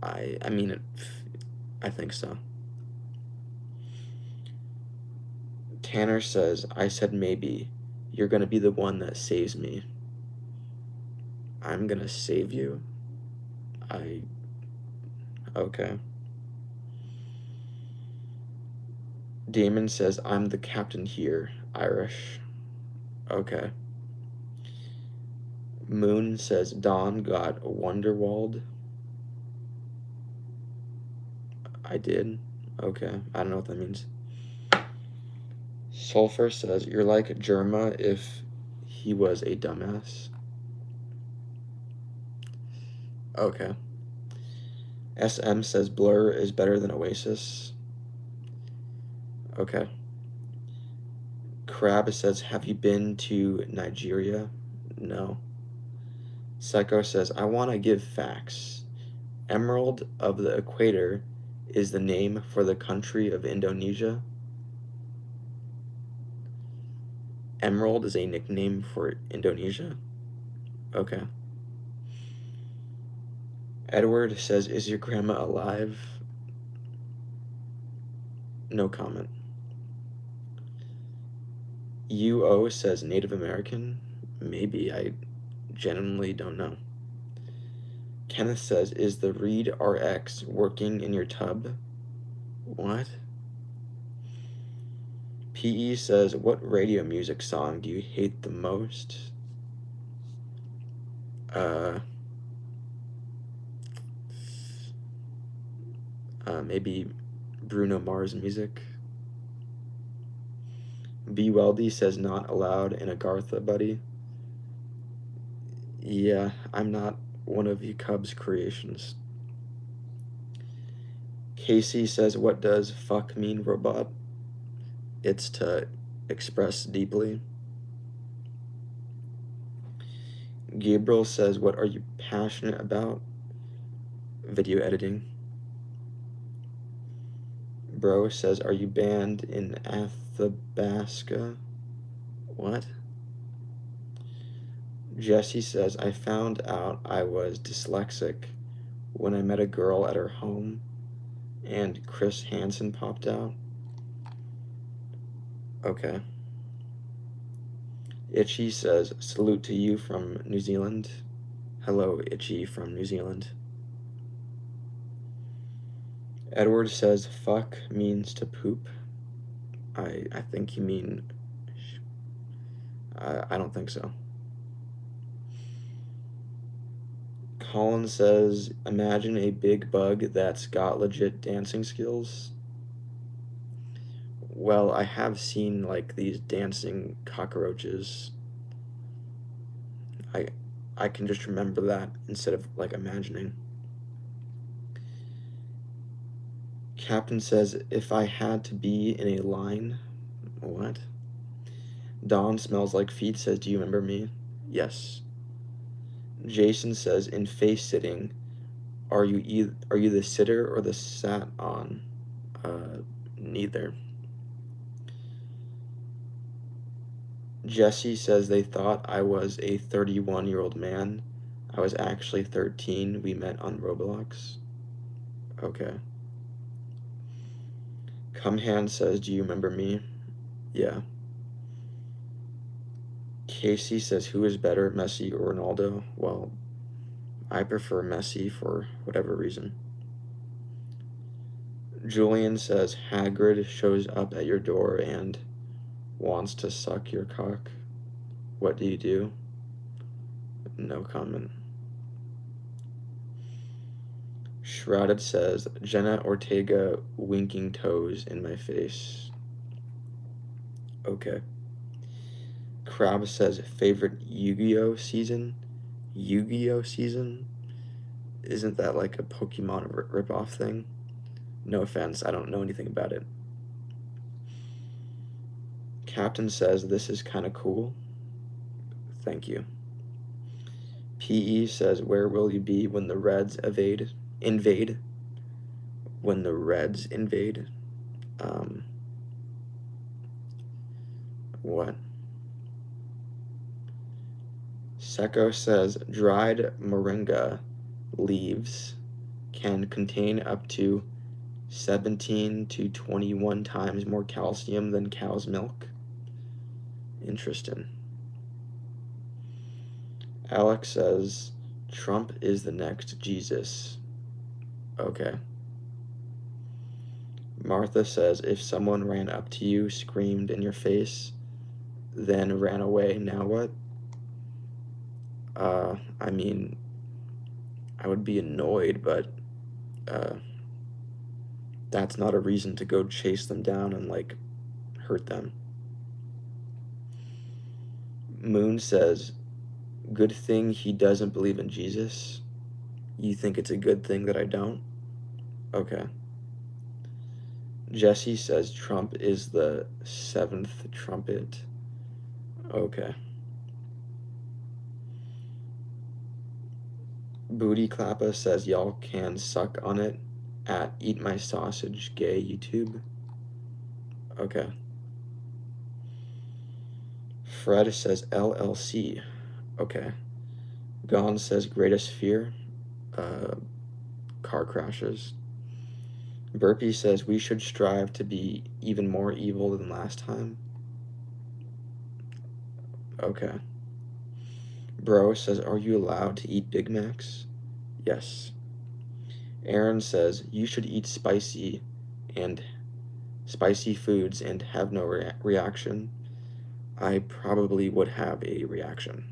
I mean, I think so. Tanner says, I said maybe. You're gonna be the one that saves me. I'm gonna save you? Okay. Damon says, I'm the captain here. Irish. Okay. Moon says, Don got Wonderwalled. I did? Okay. I don't know what that means. Sulfur says, you're like Germa if he was a dumbass. Okay. SM says, Blur is better than Oasis. Okay. Crab says, have you been to Nigeria? No. Psycho says, I want to give facts. Emerald of the Equator is the name for the country of Indonesia. Emerald is a nickname for Indonesia? Okay. Edward says, is your grandma alive? No comment. UO says, Native American? Maybe. I genuinely don't know. Kenneth says, is the Reed RX working in your tub? What? PE says, what radio music song do you hate the most? Maybe Bruno Mars music. B. Weldy says, not allowed in Agartha, buddy. Yeah, I'm not one of you Cubs creations. Casey says, what does fuck mean, robot? It's to express deeply. Gabriel says, what are you passionate about? Video editing. Bro says, are you banned in Athabasca? What? Jesse says, I found out I was dyslexic when I met a girl at her home and Chris Hansen popped out. Okay. Itchy says, salute to you from New Zealand. Hello, Itchy from New Zealand. Edward says, fuck means to poop. I think you mean... I don't think so. Colin says, imagine a big bug that's got legit dancing skills. Well, I have seen, like, these dancing cockroaches. I can just remember that instead of, like, imagining. Captain says, if I had to be in a line... What? Dawn smells like feet says, do you remember me? Yes. Jason says, in face sitting, are you the sitter or the sat on? Neither. Jesse says they thought I was a 31-year-old man. I was actually 13. We met on Roblox. Okay. Cumhan says, do you remember me? Yeah. Casey says, who is better, Messi or Ronaldo? Well, I prefer Messi for whatever reason. Julian says, Hagrid shows up at your door and wants to suck your cock. What do you do? No comment. Shrouded says, Jenna Ortega winking toes in my face. Okay. Crab says favorite Yu-Gi-Oh season. Yu-Gi-Oh season? Isn't that like a Pokemon rip-off thing? No offense, I don't know anything about it. Captain says this is kind of cool. Thank you. PE says where will you be when the Reds invade? When the Reds invade? What? Seko says dried moringa leaves can contain up to 17 to 21 times more calcium than cow's milk. Interesting. Alex says Trump is the next Jesus. Okay. Martha says if someone ran up to you, screamed in your face, then ran away, now what? I mean, I would be annoyed, but that's not a reason to go chase them down and like hurt them. Moon says, good thing he doesn't believe in Jesus. You think it's a good thing that I don't? Okay. Jesse says Trump is the 7th trumpet. Okay. Booty Clappa says y'all can suck on it at Eat My Sausage Gay YouTube. Okay. Fred says LLC. Okay. Gone says greatest fear. Car crashes. Burpee says we should strive to be even more evil than last time. Okay. Bro says, are you allowed to eat Big Macs? Yes. Aaron says, you should eat spicy foods and have no reaction. I probably would have a reaction.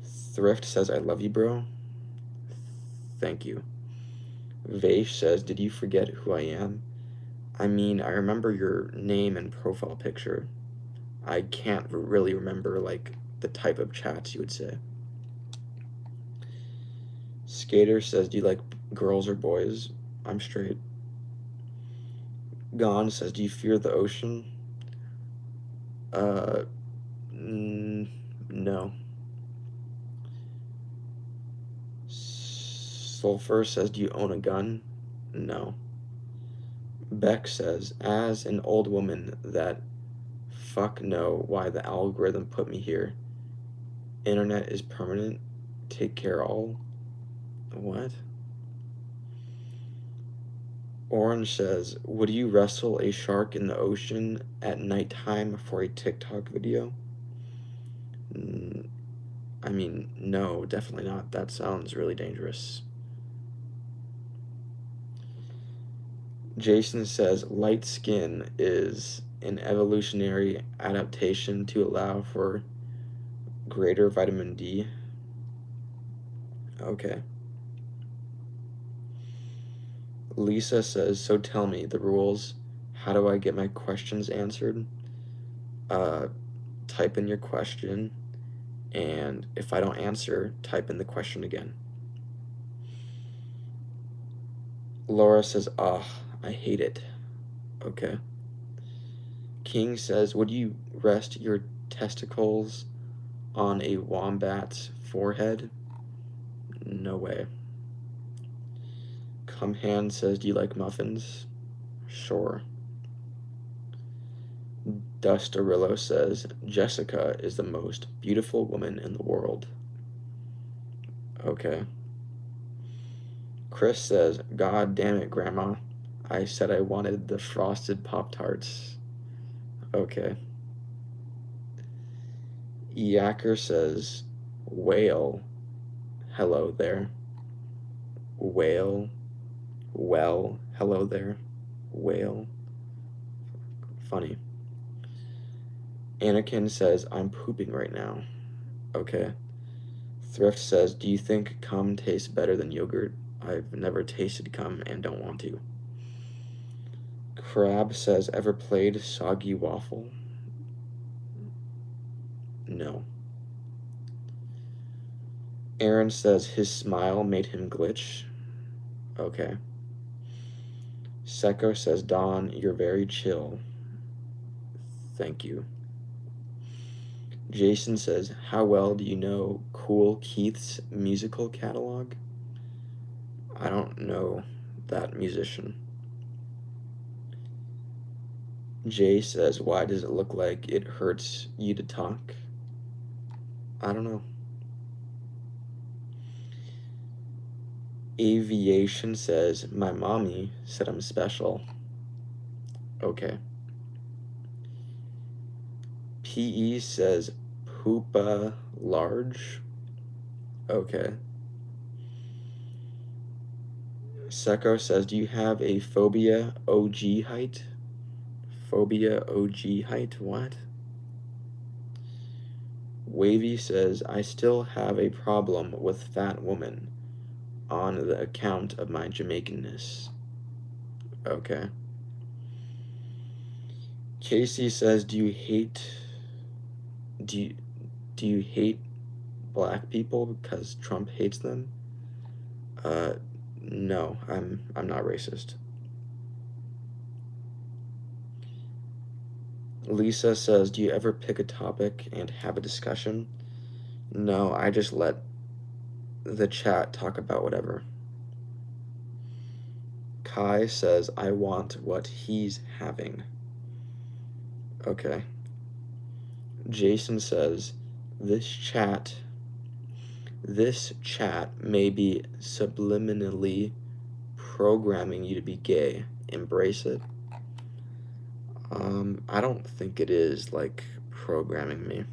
Thrift says, I love you, bro. Thank you. Vaish says, did you forget who I am? I mean, I remember your name and profile picture. I can't really remember, like, the type of chats you would say. Skater says, do you like girls or boys? I'm straight. Gone says, do you fear the ocean? No. Sulfur says, do you own a gun? No. Beck says, as an old woman that fuck know why the algorithm put me here. Internet is permanent. Take care all. What? Orange says, would you wrestle a shark in the ocean at nighttime for a TikTok video? I mean, no, definitely not. That sounds really dangerous. Jason says, light skin is an evolutionary adaptation to allow for greater vitamin D. Okay. Lisa says, so tell me the rules. How do I get my questions answered? Type in your question, and if I don't answer, type in the question again. Laura says, I hate it. Okay. King says, would you rest your testicles on a wombat's forehead? No way. Cumhan says, do you like muffins? Sure. Dustarillo says, Jessica is the most beautiful woman in the world. Okay. Chris says, God damn it, Grandma. I said I wanted the frosted Pop-Tarts. Okay. Yacker says, whale. Hello there. Whale. Well, hello there. Whale. Funny. Anakin says, I'm pooping right now. Okay. Thrift says, do you think cum tastes better than yogurt? I've never tasted cum and don't want to. Crab says, ever played Soggy Waffle? No. Aaron says his smile made him glitch. Okay. Seko says, Don, you're very chill. Thank you. Jason says, how well do you know Kool Keith's musical catalog? I don't know that musician. Jay says, why does it look like it hurts you to talk? I don't know. Aviation says, my mommy said I'm special. Okay. PE says, poopa large. Okay. Seko says, do you have a phobia OG height? Phobia OG height? What? Wavy says, I still have a problem with fat woman on the account of my Jamaicanness. Okay. Casey says, do you hate black people because Trump hates them? No, I'm not racist. Lisa says, do you ever pick a topic and have a discussion? No, I just let the chat talk about whatever. Kai says, I want what he's having. Okay. Jason says, this chat may be subliminally programming you to be gay. Embrace it. I don't think it is, like, programming me.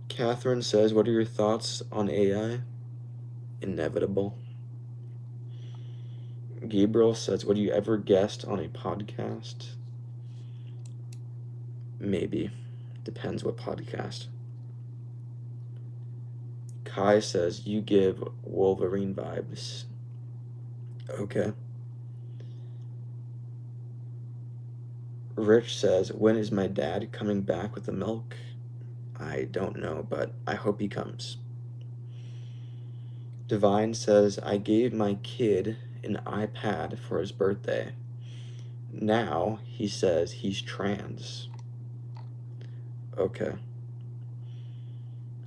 Catherine says, what are your thoughts on AI? Inevitable. Gabriel says, would you ever guest on a podcast? Maybe. Depends what podcast. Kai says, you give Wolverine vibes. Okay. Rich says, when is my dad coming back with the milk? I don't know, but I hope he comes. Divine says, I gave my kid an iPad for his birthday. Now he says he's trans. Okay.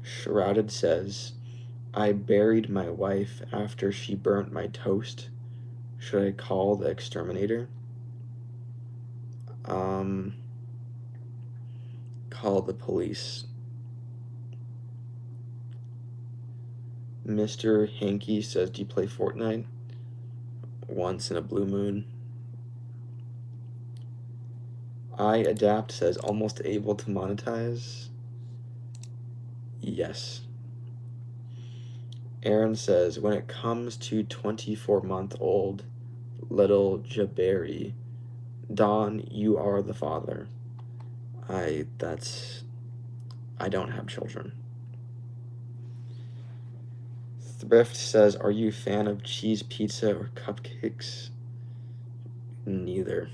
Shrouded says, I buried my wife after she burnt my toast. Should I call the exterminator? Call the police. Mr. Hanky says, do you play Fortnite? Once in a blue moon. I Adapt says, almost able to monetize? Yes. Aaron says, when it comes to 24-month-old little Jabari, Don, you are the father. I don't have children. Thrift says, are you a fan of cheese pizza or cupcakes? Neither.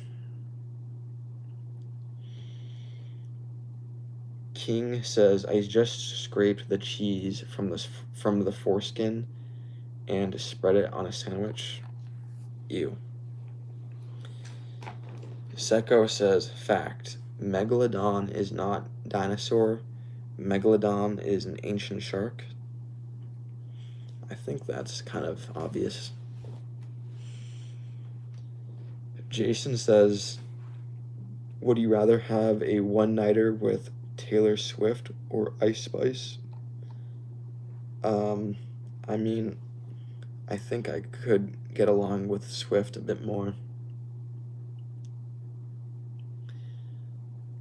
King says, I just scraped the cheese from the foreskin and spread it on a sandwich. Ew. Seko says, fact, Megalodon is not dinosaur. Megalodon is an ancient shark. I think that's kind of obvious. Jason says, would you rather have a one-nighter with Taylor Swift or Ice Spice? I mean, I think I could get along with Swift a bit more.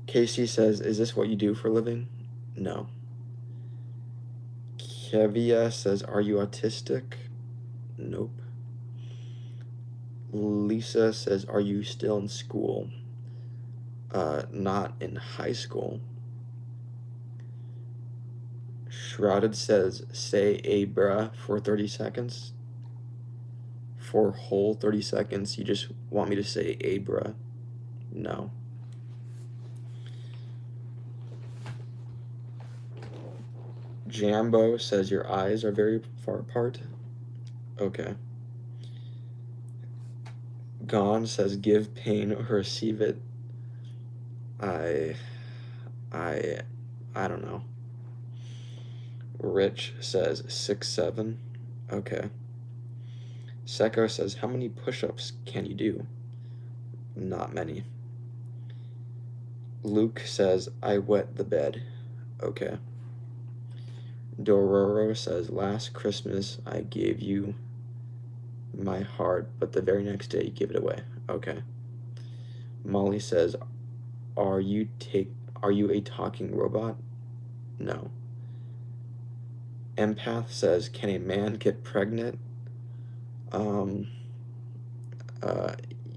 Casey says, is this what you do for a living? No. Kevia says, are you autistic? Nope. Lisa says, are you still in school? Not in high school. Shrouded says, say a bruh for 30 seconds. For whole 30 seconds, you just want me to say a bruh? No. Jambo says your eyes are very far apart. Okay. Gone says give pain or receive it. I I don't know. Rich says 6'7". Okay. Seko says how many push-ups can you do? Not many. Luke says I wet the bed. Okay. Dororo says last Christmas I gave you my heart, but the very next day you give it away. Okay. Molly says, are you a talking robot? No. Empath says, can a man get pregnant?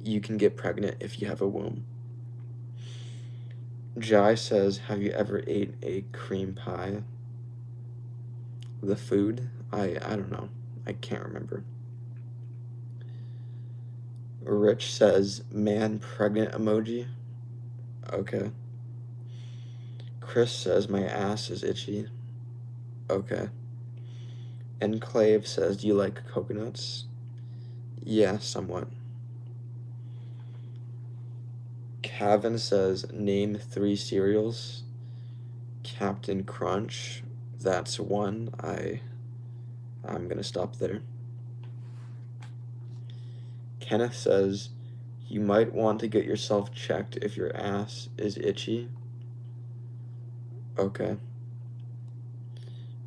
You can get pregnant if you have a womb. Jai says, have you ever ate a cream pie? The food? I don't know. I can't remember. Rich says, man pregnant emoji. Okay. Chris says, my ass is itchy. Okay. Enclave says, do you like coconuts? Yeah, somewhat. Kevin says, name 3 cereals. Captain Crunch, that's 1. I'm gonna stop there. Kenneth says, you might want to get yourself checked if your ass is itchy. Okay.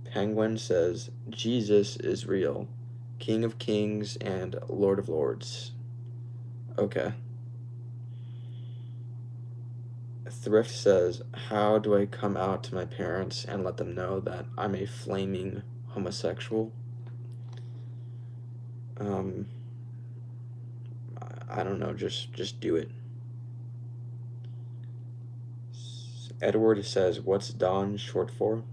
Penguin says, Jesus is real, King of Kings and Lord of Lords. Okay. Thrift says, how do I come out to my parents and let them know that I'm a flaming homosexual? I don't know, just do it. Edward says, what's Dawn short for?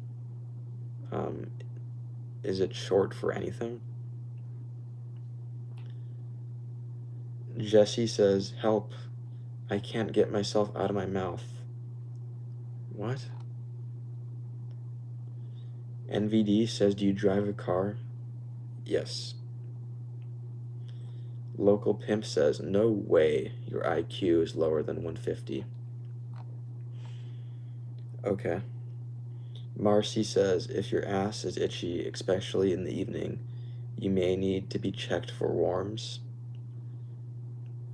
Is it short for anything? Jesse says, help, I can't get myself out of my mouth. What? NVD says, do you drive a car? Yes. Local Pimp says, no way your IQ is lower than 150. Okay. Marcy says, if your ass is itchy, especially in the evening, you may need to be checked for worms.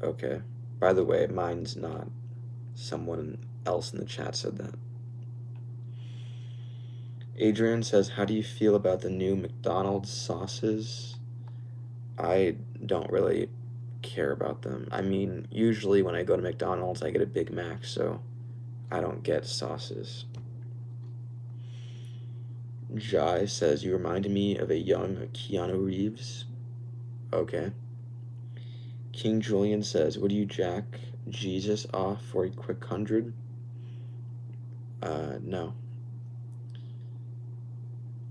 Okay. By the way, mine's not. Someone else in the chat said that. Adrian says, how do you feel about the new McDonald's sauces? I don't really care about them. I mean, usually when I go to McDonald's, I get a Big Mac, so I don't get sauces. Jai says, you reminded me of a young Keanu Reeves. Okay. King Julian says, would you jack Jesus off for a quick 100? No.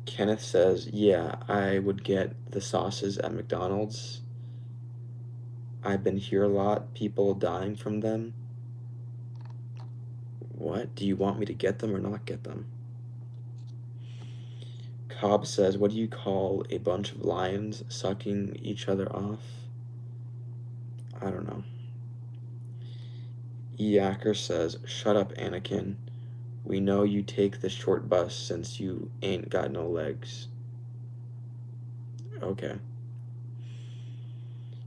Kenneth says, yeah, I would get the sauces at McDonald's. I've been here a lot, people dying from them. What? Do you want me to get them or not get them? Cobb says, what do you call a bunch of lions sucking each other off? I don't know. Yacker says, shut up, Anakin. We know you take the short bus since you ain't got no legs. Okay.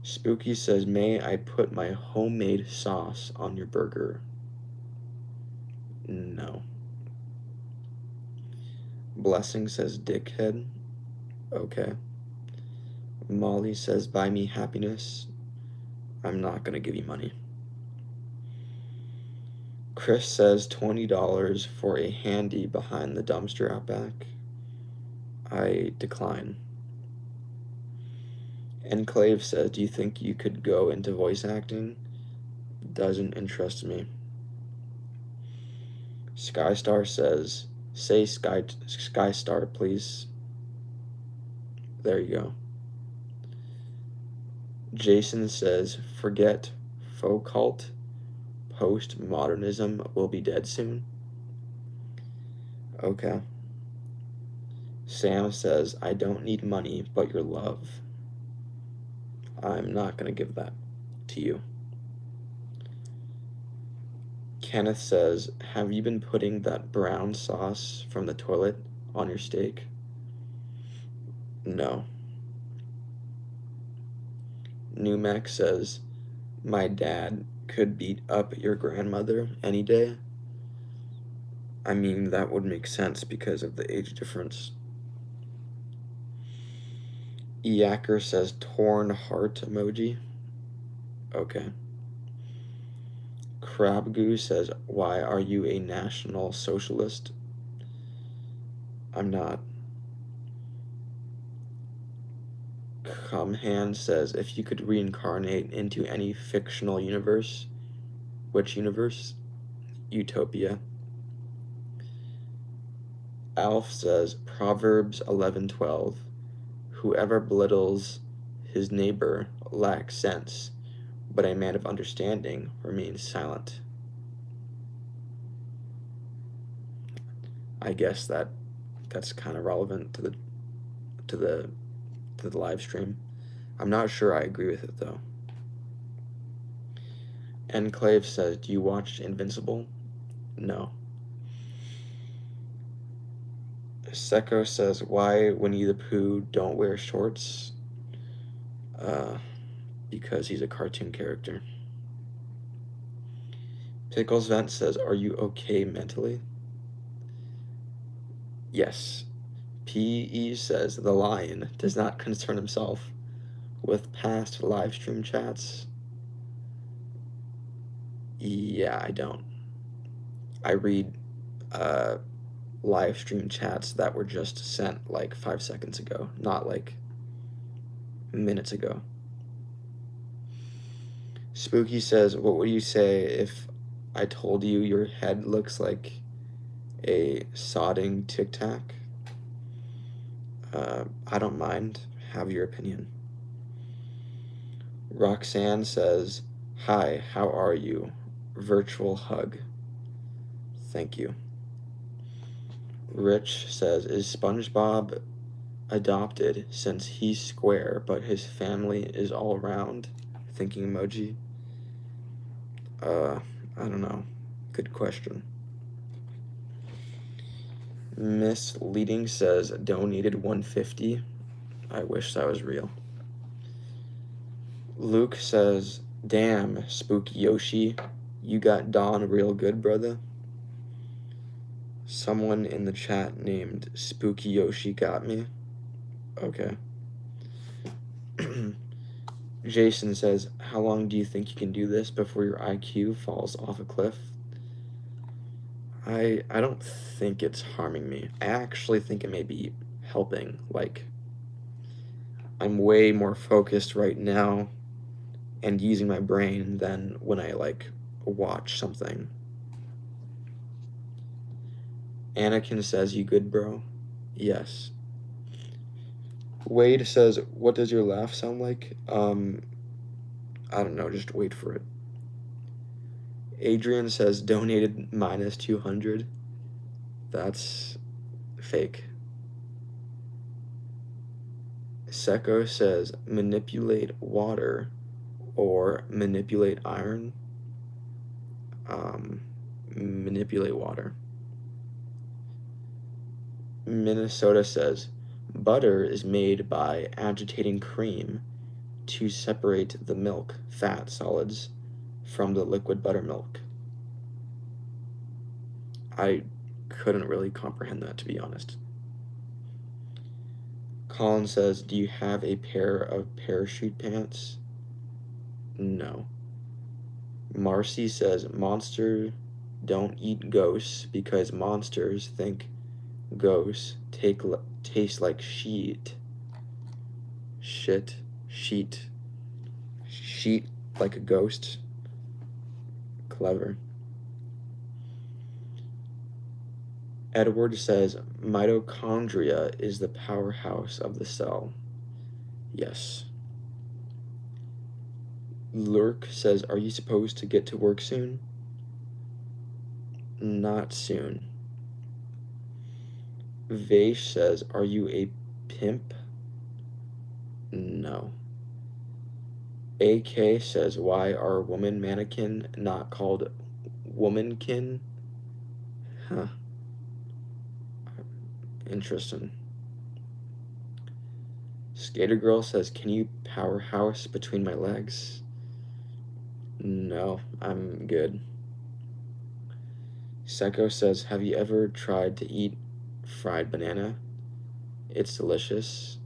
Spooky says, may I put my homemade sauce on your burger? No. Blessing says, dickhead. Okay. Molly says, buy me happiness. I'm not gonna give you money. Chris says, $20 for a handy behind the dumpster out back. I decline. Enclave says, do you think you could go into voice acting? Doesn't interest me. Skystar says, say Skystar, please. There you go. Jason says, forget faux cult. Postmodernism will be dead soon. Okay. Sam says, I don't need money, but your love. I'm not going to give that to you. Kenneth says, have you been putting that brown sauce from the toilet on your steak? No. Numac says, my dad could beat up your grandmother any day. I mean, that would make sense because of the age difference. Yacker says, torn heart emoji. Okay. Crabgoo says, why are you a National Socialist? I'm not. Cumhand says, if you could reincarnate into any fictional universe, which universe? Utopia. Alf says, Proverbs 11:12, whoever belittles his neighbor lacks sense, but a man of understanding remains silent. I guess that's kind of relevant to the live stream. I'm not sure I agree with it though. Enclave says, do you watch Invincible? No. Seko says, why Winnie the Pooh don't wear shorts? Because he's a cartoon character. Pickles Vent says, are you okay mentally? Yes. PE says, the lion does not concern himself with past live stream chats. Yeah, I don't. I read live stream chats that were just sent like 5 seconds ago, not like minutes ago. Spooky says, what would you say if I told you your head looks like a sodding Tic Tac? I don't mind. Have your opinion. Roxanne says, hi, how are you? Virtual hug. Thank you. Rich says, is SpongeBob adopted since he's square but his family is all round? Thinking emoji. I don't know. Good question. Misleading says, donated 150. I wish that was real. Luke says, damn, Spooky Yoshi, you got Don real good, brother. Someone in the chat named Spooky Yoshi got me. Okay. Jason says, how long do you think you can do this before your IQ falls off a cliff? I don't think it's harming me. I actually think it may be helping. Like, I'm way more focused right now and using my brain than when I, like, watch something. Anakin says, you good, bro? Yes. Wade says, what does your laugh sound like? I don't know, just wait for it. Adrian says, donated minus 200. That's fake. Seko says, manipulate water or manipulate iron. Manipulate water. Minnesota says, butter is made by agitating cream to separate the milk, fat, solids from the liquid buttermilk. I couldn't really comprehend that, to be honest. Colin says, do you have a pair of parachute pants? No. Marcy says, monster don't eat ghosts because monsters think ghosts taste like sheet. Sheet like a ghost. Clever. Edward says, mitochondria is the powerhouse of the cell. Yes. Lurk says, are you supposed to get to work soon? Not soon. Vaish says, are you a pimp? No. AK says, why are woman mannequin not called womankin? Huh. Interesting. Skater Girl says, can you powerhouse between my legs? No, I'm good. Seko says, have you ever tried to eat fried banana? It's delicious.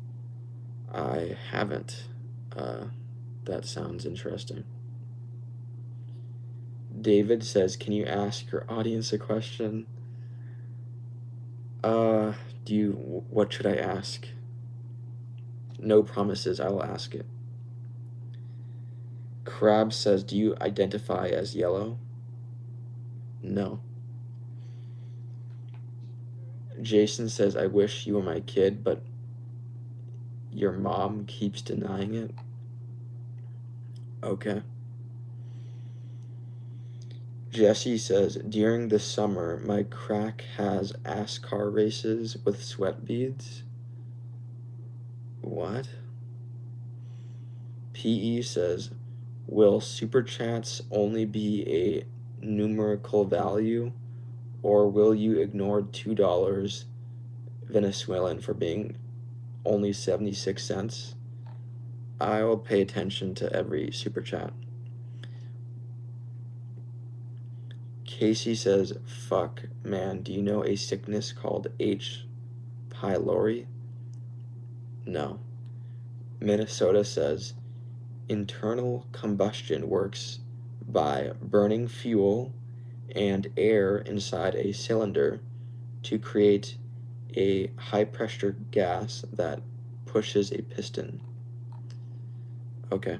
I haven't. That sounds interesting. David says, can you ask your audience a question? What should I ask? No promises, I will ask it. Crab says, do you identify as yellow? No. Jason says, I wish you were my kid, but your mom keeps denying it. Okay. Jesse says, during the summer, my crack has ass car races with sweat beads. What? PE says, will super chats only be a numerical value, or will you ignore $2 Venezuelan for being only 76 cents? I will pay attention to every super chat. Casey says, fuck, man, do you know a sickness called H. pylori? No. Minnesota says, internal combustion works by burning fuel and air inside a cylinder to create a high-pressure gas that pushes a piston. Okay.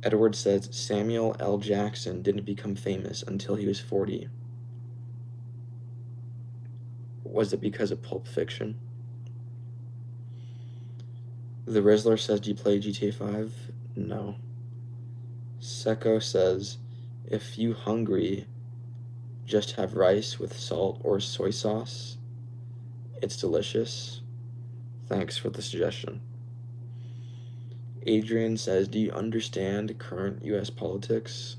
Edward says, Samuel L. Jackson didn't become famous until he was 40. Was it because of Pulp Fiction? The Rizzler says, do you play GTA 5? No. Seko says, if you hungry, just have rice with salt or soy sauce. It's delicious. Thanks for the suggestion. Adrian says, do you understand current US politics?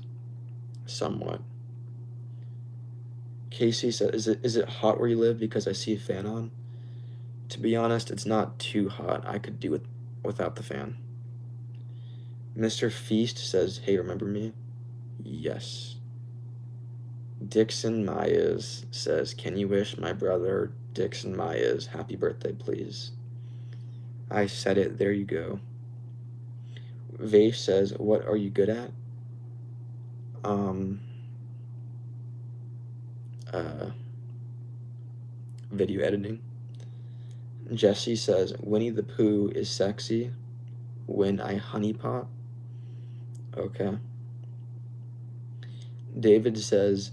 Somewhat. Casey says, is it hot where you live because I see a fan on? To be honest, it's not too hot. I could do it without the fan. Mr. Feast says, hey, remember me? Yes. Dixon Myers says, can you wish my brother Dixon Myers happy birthday, please? I said it, there you go. Vaish says, what are you good at? Video editing. Jesse says, Winnie the Pooh is sexy when I honeypot. Okay. David says,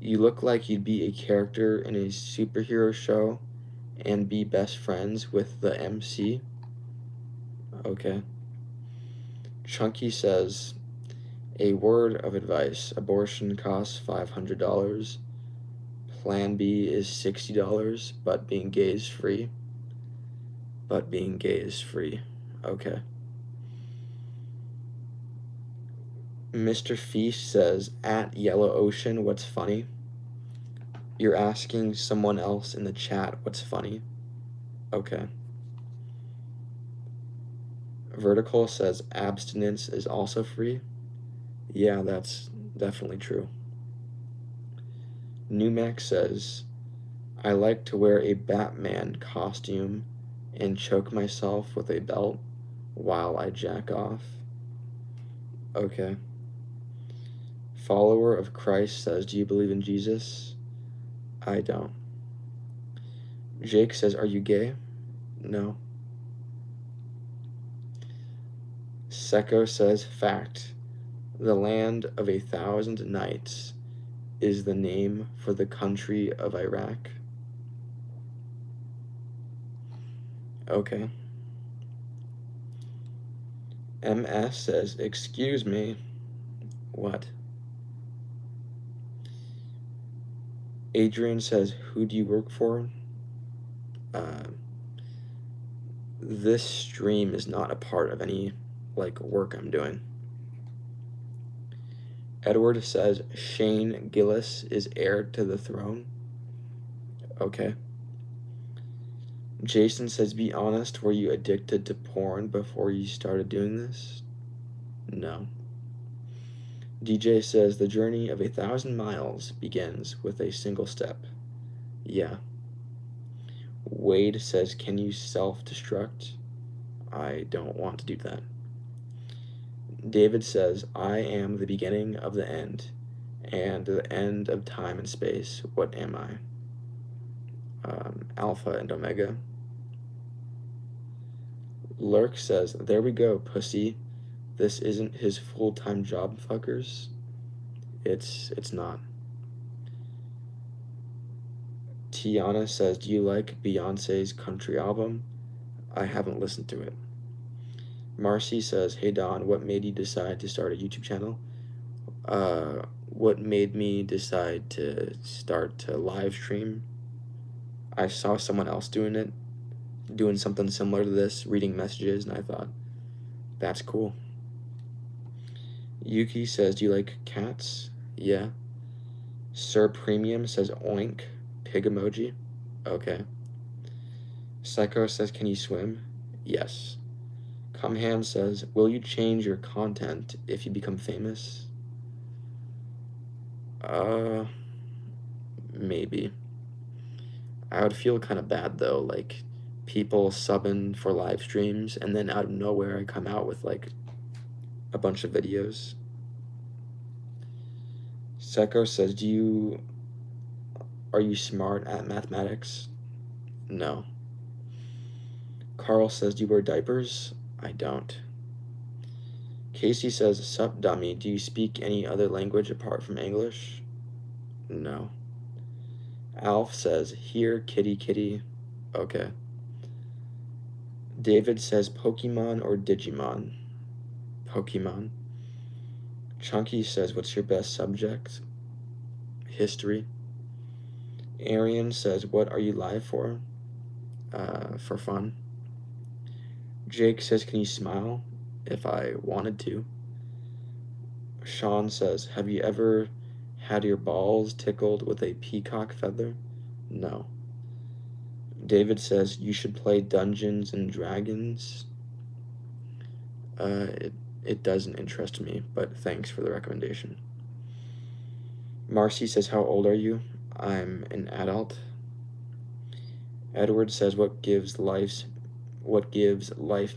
you look like you'd be a character in a superhero show and be best friends with the MC. Okay. Chunky says, a word of advice, abortion costs $500. Plan B is $60, but being gay is free. But being gay is free. Okay. Mr. Feast says, at Yellow Ocean, what's funny? You're asking someone else in the chat what's funny. Okay. Vertical says, abstinence is also free. Yeah, that's definitely true. Numac says, I like to wear a Batman costume and choke myself with a belt while I jack off. Okay. Follower of Christ says, do you believe in Jesus? I don't. Jake says, are you gay? No. Seko says, fact, the land of 1,000 nights is the name for the country of Iraq. Okay. MS says, excuse me. What? Adrian says, who do you work for? This stream is not a part of any, like, work I'm doing. Edward says Shane Gillis is heir to the throne. Okay. Jason says, be honest, were you addicted to porn before you started doing this? No. DJ says, the journey of 1,000 miles begins with a single step. Yeah. Wade says, can you self-destruct? I don't want to do that. David says, I am the beginning of the end, and the end of time and space. What am I? Alpha and Omega. Lurk says, there we go, pussy. This isn't his full-time job, fuckers. It's not. Tiana says, do you like Beyonce's country album? I haven't listened to it. Marcy says, hey Don, what made you decide to start a YouTube channel? What made me decide to start to live stream? I saw someone else doing it, doing something similar to this, reading messages, and I thought, that's cool. Yuki says, do you like cats? Yeah. Sir Premium says, oink, pig emoji. Okay. Psycho says, can you swim? Yes. Comham says, will you change your content if you become famous? Maybe. I would feel kind of bad though, like people subbing for live streams and then out of nowhere I come out with like a bunch of videos. Seko says, are you smart at mathematics? No. Carl says, do you wear diapers? I don't. Casey says, sup dummy, do you speak any other language apart from English? No. Alf says, here kitty kitty. Okay. David says, Pokemon or Digimon? Pokemon. Chunky says, what's your best subject? History. Arian says, what are you live for? For fun. Jake says, can you smile? If I wanted to. Sean says, have you ever had your balls tickled with a peacock feather? No. David says, you should play Dungeons and Dragons. It doesn't interest me, but thanks for the recommendation. Marcy says, how old are you? I'm an adult. Edward says, what gives life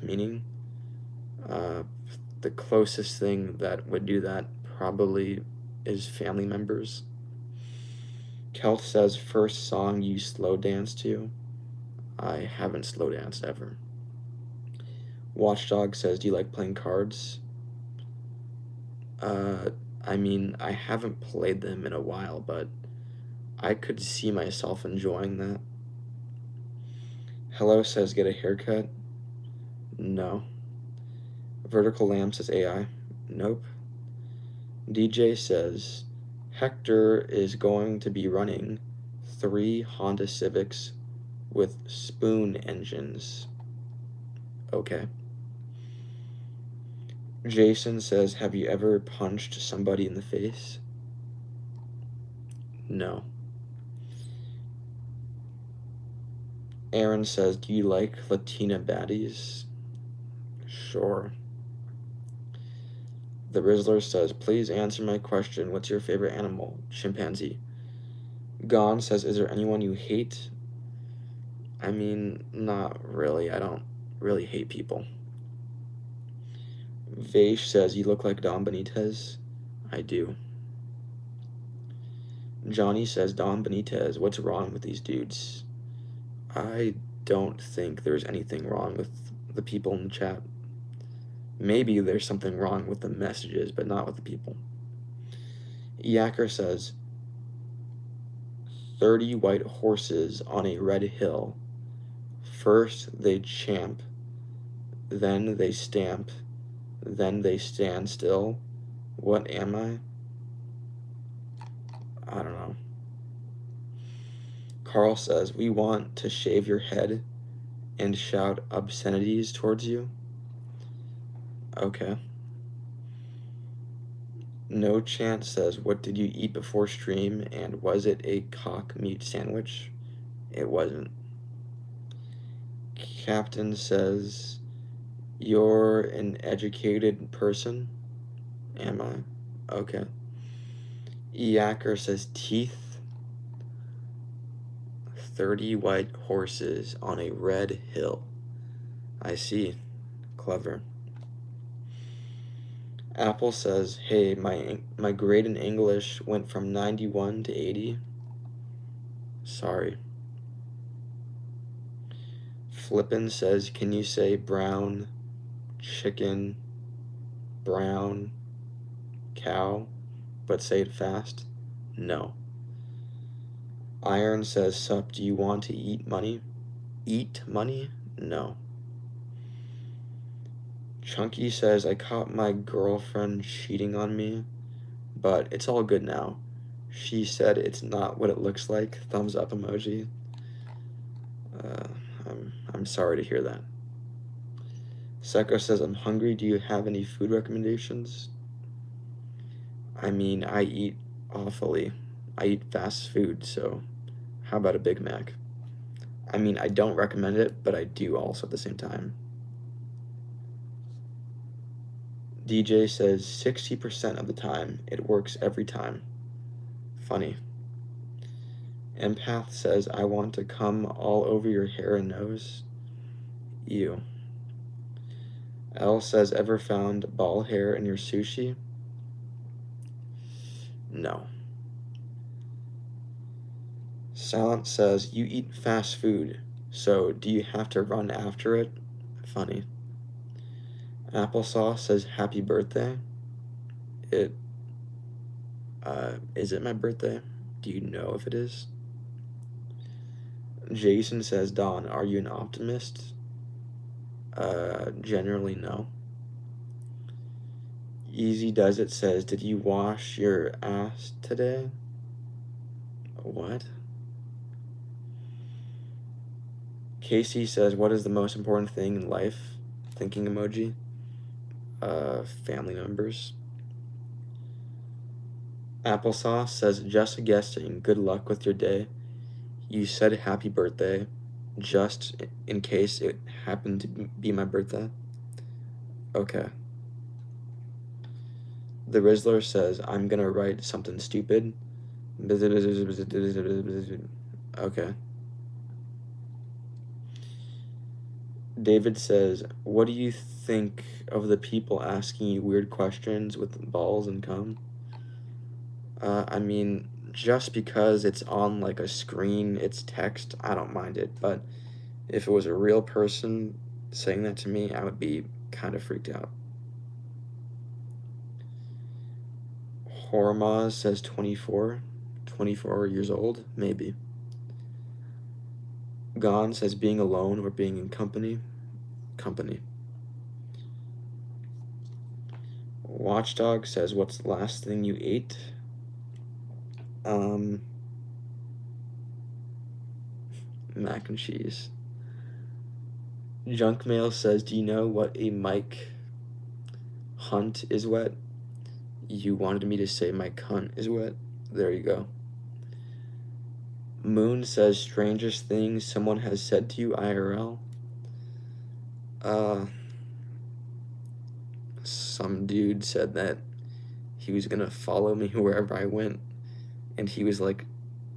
meaning? The closest thing that would do that probably is family members. Kelt says, first song you slow dance to? I haven't slow danced ever. Watchdog says, do you like playing cards? I mean, I haven't played them in a while, but I could see myself enjoying that. Hello says, get a haircut? No. Vertical Lamb says, AI? Nope. DJ says, Hector is going to be running 3 Honda Civics with spoon engines. Okay. Jason says, have you ever punched somebody in the face? No. Aaron says, do you like Latina baddies? Sure. The Rizzler says, please answer my question. What's your favorite animal? Chimpanzee. Gon says, is there anyone you hate? I mean, not really. I don't really hate people. Vaish says, you look like Don Benitez. I do. Johnny says, Don Benitez, what's wrong with these dudes? I don't think there's anything wrong with the people in the chat. Maybe there's something wrong with the messages, but not with the people. Yacker says, 30 white horses on a red hill. First they champ, then they stamp, then they stand still. What am I? I don't know. Carl says, we want to shave your head and shout obscenities towards you. Okay. No Chance says, what did you eat before stream, and was it a cock meat sandwich? It wasn't. Captain says, you're an educated person? Am I? Okay. Yacker says, teeth. 30 white horses on a red hill. I see. Clever. Apple says, hey, my grade in English went from 91 to 80. Sorry. Flippin says, can you say brown, chicken, brown, cow, but say it fast? No. Iron says, sup, do you want to eat money? Eat money? No. Chunky says, I caught my girlfriend cheating on me, but it's all good now. She said it's not what it looks like. Thumbs up emoji. I'm sorry to hear that. Seko says, I'm hungry. Do you have any food recommendations? I mean, I eat awfully. I eat fast food, so how about a Big Mac? I mean, I don't recommend it, but I do also at the same time. DJ says 60% of the time. It works every time. Funny. Empath says, I want to come all over your hair and nose. Ew. L says, ever found ball hair in your sushi? No. Silent says, you eat fast food, so do you have to run after it? Funny. Applesauce says, happy birthday. Is it my birthday? Do you know if it is? Jason says, Don, are you an optimist? Generally no. Easy Does It says, did you wash your ass today? What? Casey says, what is the most important thing in life? Thinking emoji. Family members. Applesauce says, just guessing, good luck with your day. You said happy birthday, just in case it happened to be my birthday. Okay. The Rizzler says, I'm gonna write something stupid. Okay. David says, what do you think of the people asking you weird questions with balls and cum? I mean, just because it's on like a screen, it's text, I don't mind it. But if it was a real person saying that to me, I would be kind of freaked out. Hormaz says 24 years old, maybe. Gon says being alone or being in company. Watchdog says, what's the last thing you ate? Mac and cheese. Junk Mail says, do you know what a Mike Hunt is wet? You wanted me to say Mike Hunt is wet? There you go. Moon says, strangest thing someone has said to you IRL? Some dude said that he was gonna follow me wherever I went, and he was like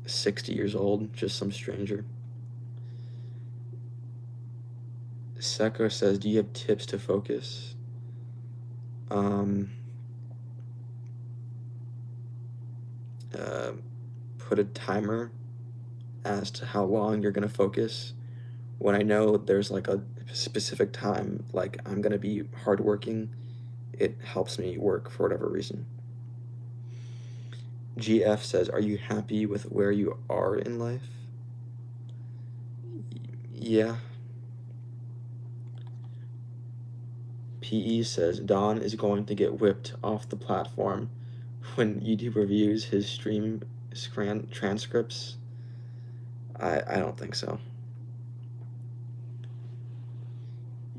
60 years old, just some stranger. Seko says, do you have tips to focus? Put a timer as to how long you're gonna focus. When I know there's like a specific time, like I'm gonna be hardworking, it helps me work for whatever reason. GF says, are you happy with where you are in life? Yeah. PE says, Don is going to get whipped off the platform when YouTube reviews his stream transcripts. I don't think so.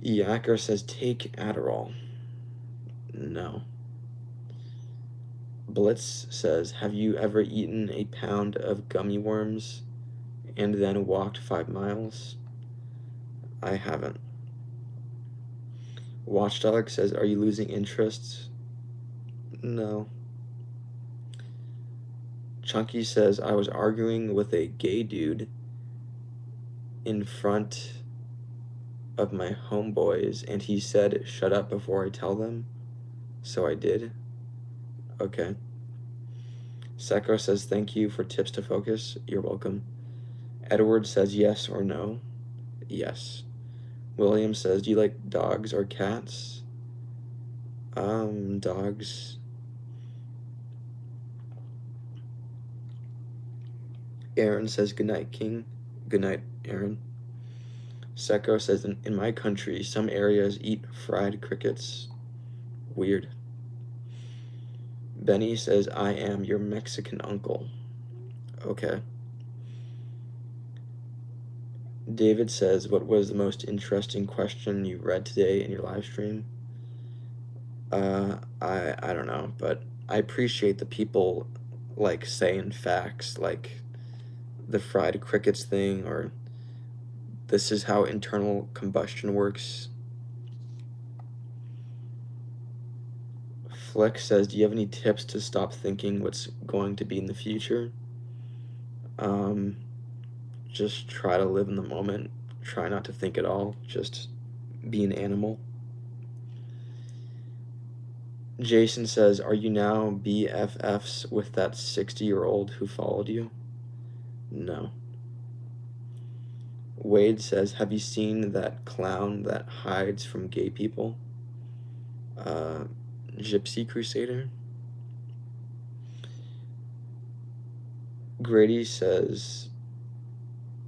Yacker says take Adderall. No. Blitz says, have you ever eaten a pound of gummy worms and then walked 5 miles? I haven't. Watchdog says, are you losing interest? No. Chunky says, I was arguing with a gay dude in front of my homeboys and he said, shut up before I tell them. So I did. Okay. Sekko says, thank you for tips to focus. You're welcome. Edward says, yes or no? Yes. William says, do you like dogs or cats? Dogs. Aaron says, good night, King. Good night, Aaron. Sekko says, in my country, some areas eat fried crickets. Weird. Benny says, I am your Mexican uncle. Okay. David says, what was the most interesting question you read today in your live stream? I don't know, but I appreciate the people, like, saying facts, like the fried crickets thing, or this is how internal combustion works. Fleck says, do you have any tips to stop thinking what's going to be in the future? Just try to live in the moment. Try not to think at all. Just be an animal. Jason says, are you now BFFs with that 60-year-old who followed you? No. Wade says, have you seen that clown that hides from gay people? Gypsy Crusader? Grady says,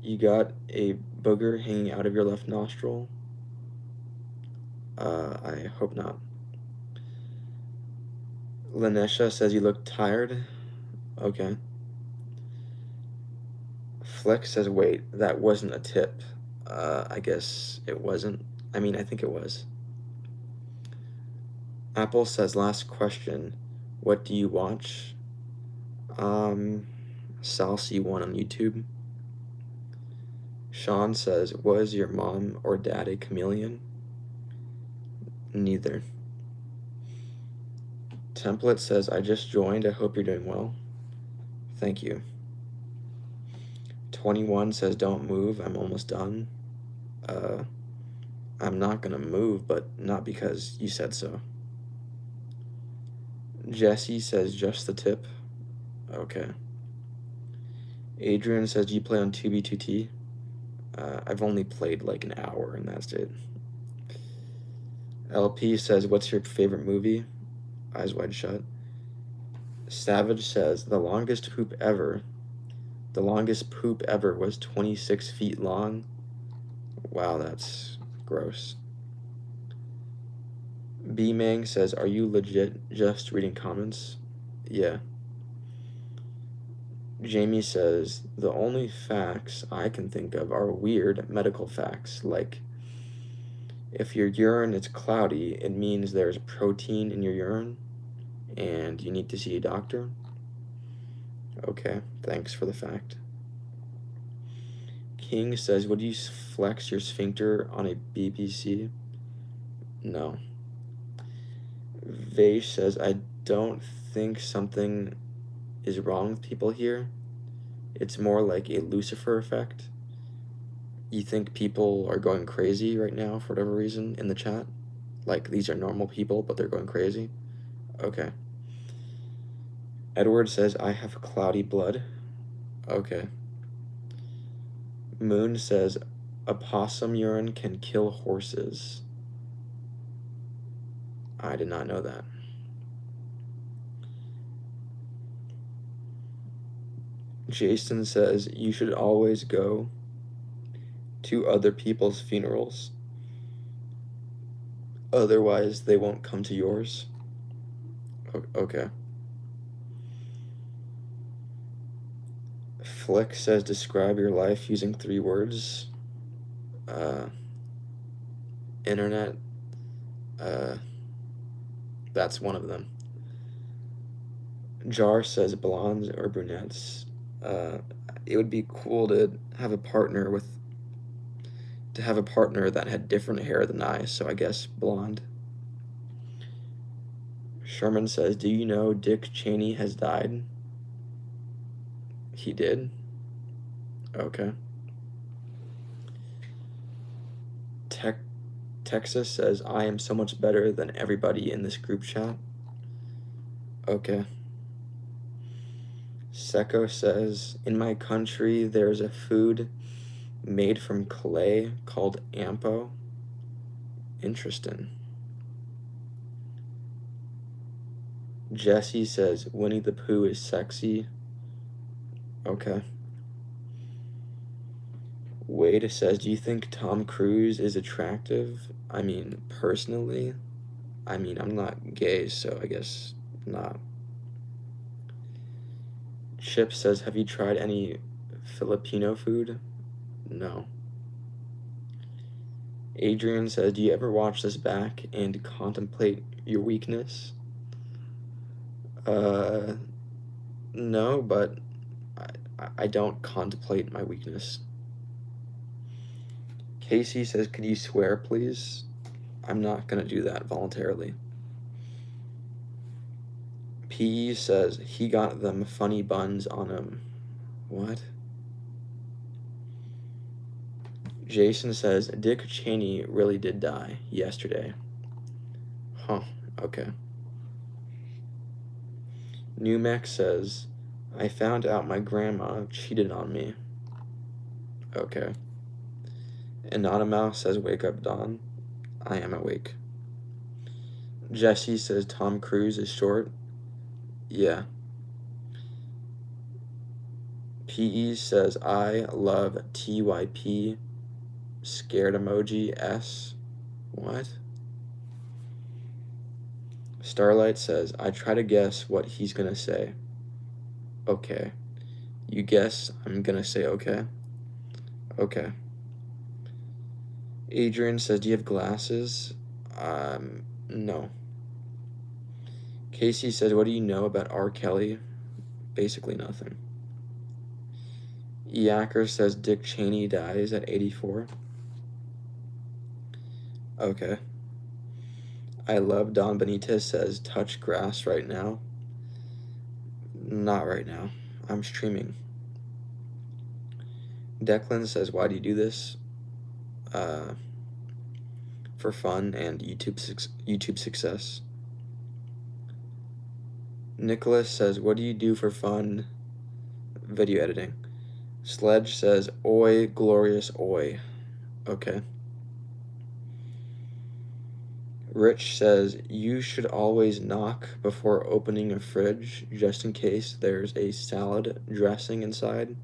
you got a booger hanging out of your left nostril? I hope not. Lanesha says, you look tired? Okay. Flex says, wait, that wasn't a tip. I guess it wasn't. I mean, I think it was. Apple says, last question. What do you watch? Salsy one on YouTube. Sean says, was your mom or dad a chameleon? Neither. Template says, I just joined. I hope you're doing well. Thank you. 21 says, don't move. I'm almost done. I'm not gonna move, but not because you said so. Jesse says, just the tip. Okay. Adrian says, do you play on 2B2T? I've only played like an hour and that's it. LP says, what's your favorite movie? Eyes Wide Shut. Savage says, the longest poop ever was 26 feet long. Wow, that's gross. B-Mang says, are you legit just reading comments? Yeah. Jamie says, the only facts I can think of are weird medical facts, like if your urine is cloudy, it means there's protein in your urine and you need to see a doctor. Okay, thanks for the fact. King says, would you flex your sphincter on a BBC? No. Vaish says, I don't think something is wrong with people here. It's more like a Lucifer effect. You think people are going crazy right now for whatever reason in the chat? Like these are normal people, but they're going crazy? Okay. Edward says, I have cloudy blood. Okay. Moon says, opossum urine can kill horses. I did not know that. Jason says, you should always go to other people's funerals. Otherwise, they won't come to yours. Okay. Flick says, describe your life using 3 words. Internet. That's one of them. Jar says, blondes or brunettes. It would be cool to have a partner that had different hair than I, so I guess blonde. Sherman says, do you know Dick Cheney has died? He did? Okay. Texas says, I am so much better than everybody in this group chat. Okay. Seko says, in my country there's a food made from clay called ampo. Interesting. Jesse says, Winnie the Pooh is sexy. Okay. Wade says, do you think Tom Cruise is attractive? I mean, personally, I'm not gay, so I guess not. Chip says, have you tried any Filipino food? No. Adrian says, do you ever watch this back and contemplate your weakness? No, but I don't contemplate my weakness. Casey says, could you swear, please? I'm not gonna do that voluntarily. PE says, he got them funny buns on him. What? Jason says, Dick Cheney really did die yesterday. Huh, okay. Numex says, I found out my grandma cheated on me. Okay. Anonymous says, wake up, Dawn. I am awake. Jesse says, Tom Cruise is short. Yeah. PE says, I love TYP. Scared emoji S. What? Starlight says, I try to guess what he's gonna say. Okay. You guess I'm gonna say okay? Okay. Adrian says, do you have glasses? No. Casey says, what do you know about R. Kelly? Basically nothing. Yacker says, Dick Cheney dies at 84. Okay. I love Don Benitez says, touch grass right now. Not right now. I'm streaming. Declan says, why do you do this? For fun and YouTube success. Nicholas says, what do you do for fun? Video editing. Sledge says, oi, glorious oi. Okay. Rich says, you should always knock before opening a fridge, just in case there's a salad dressing inside.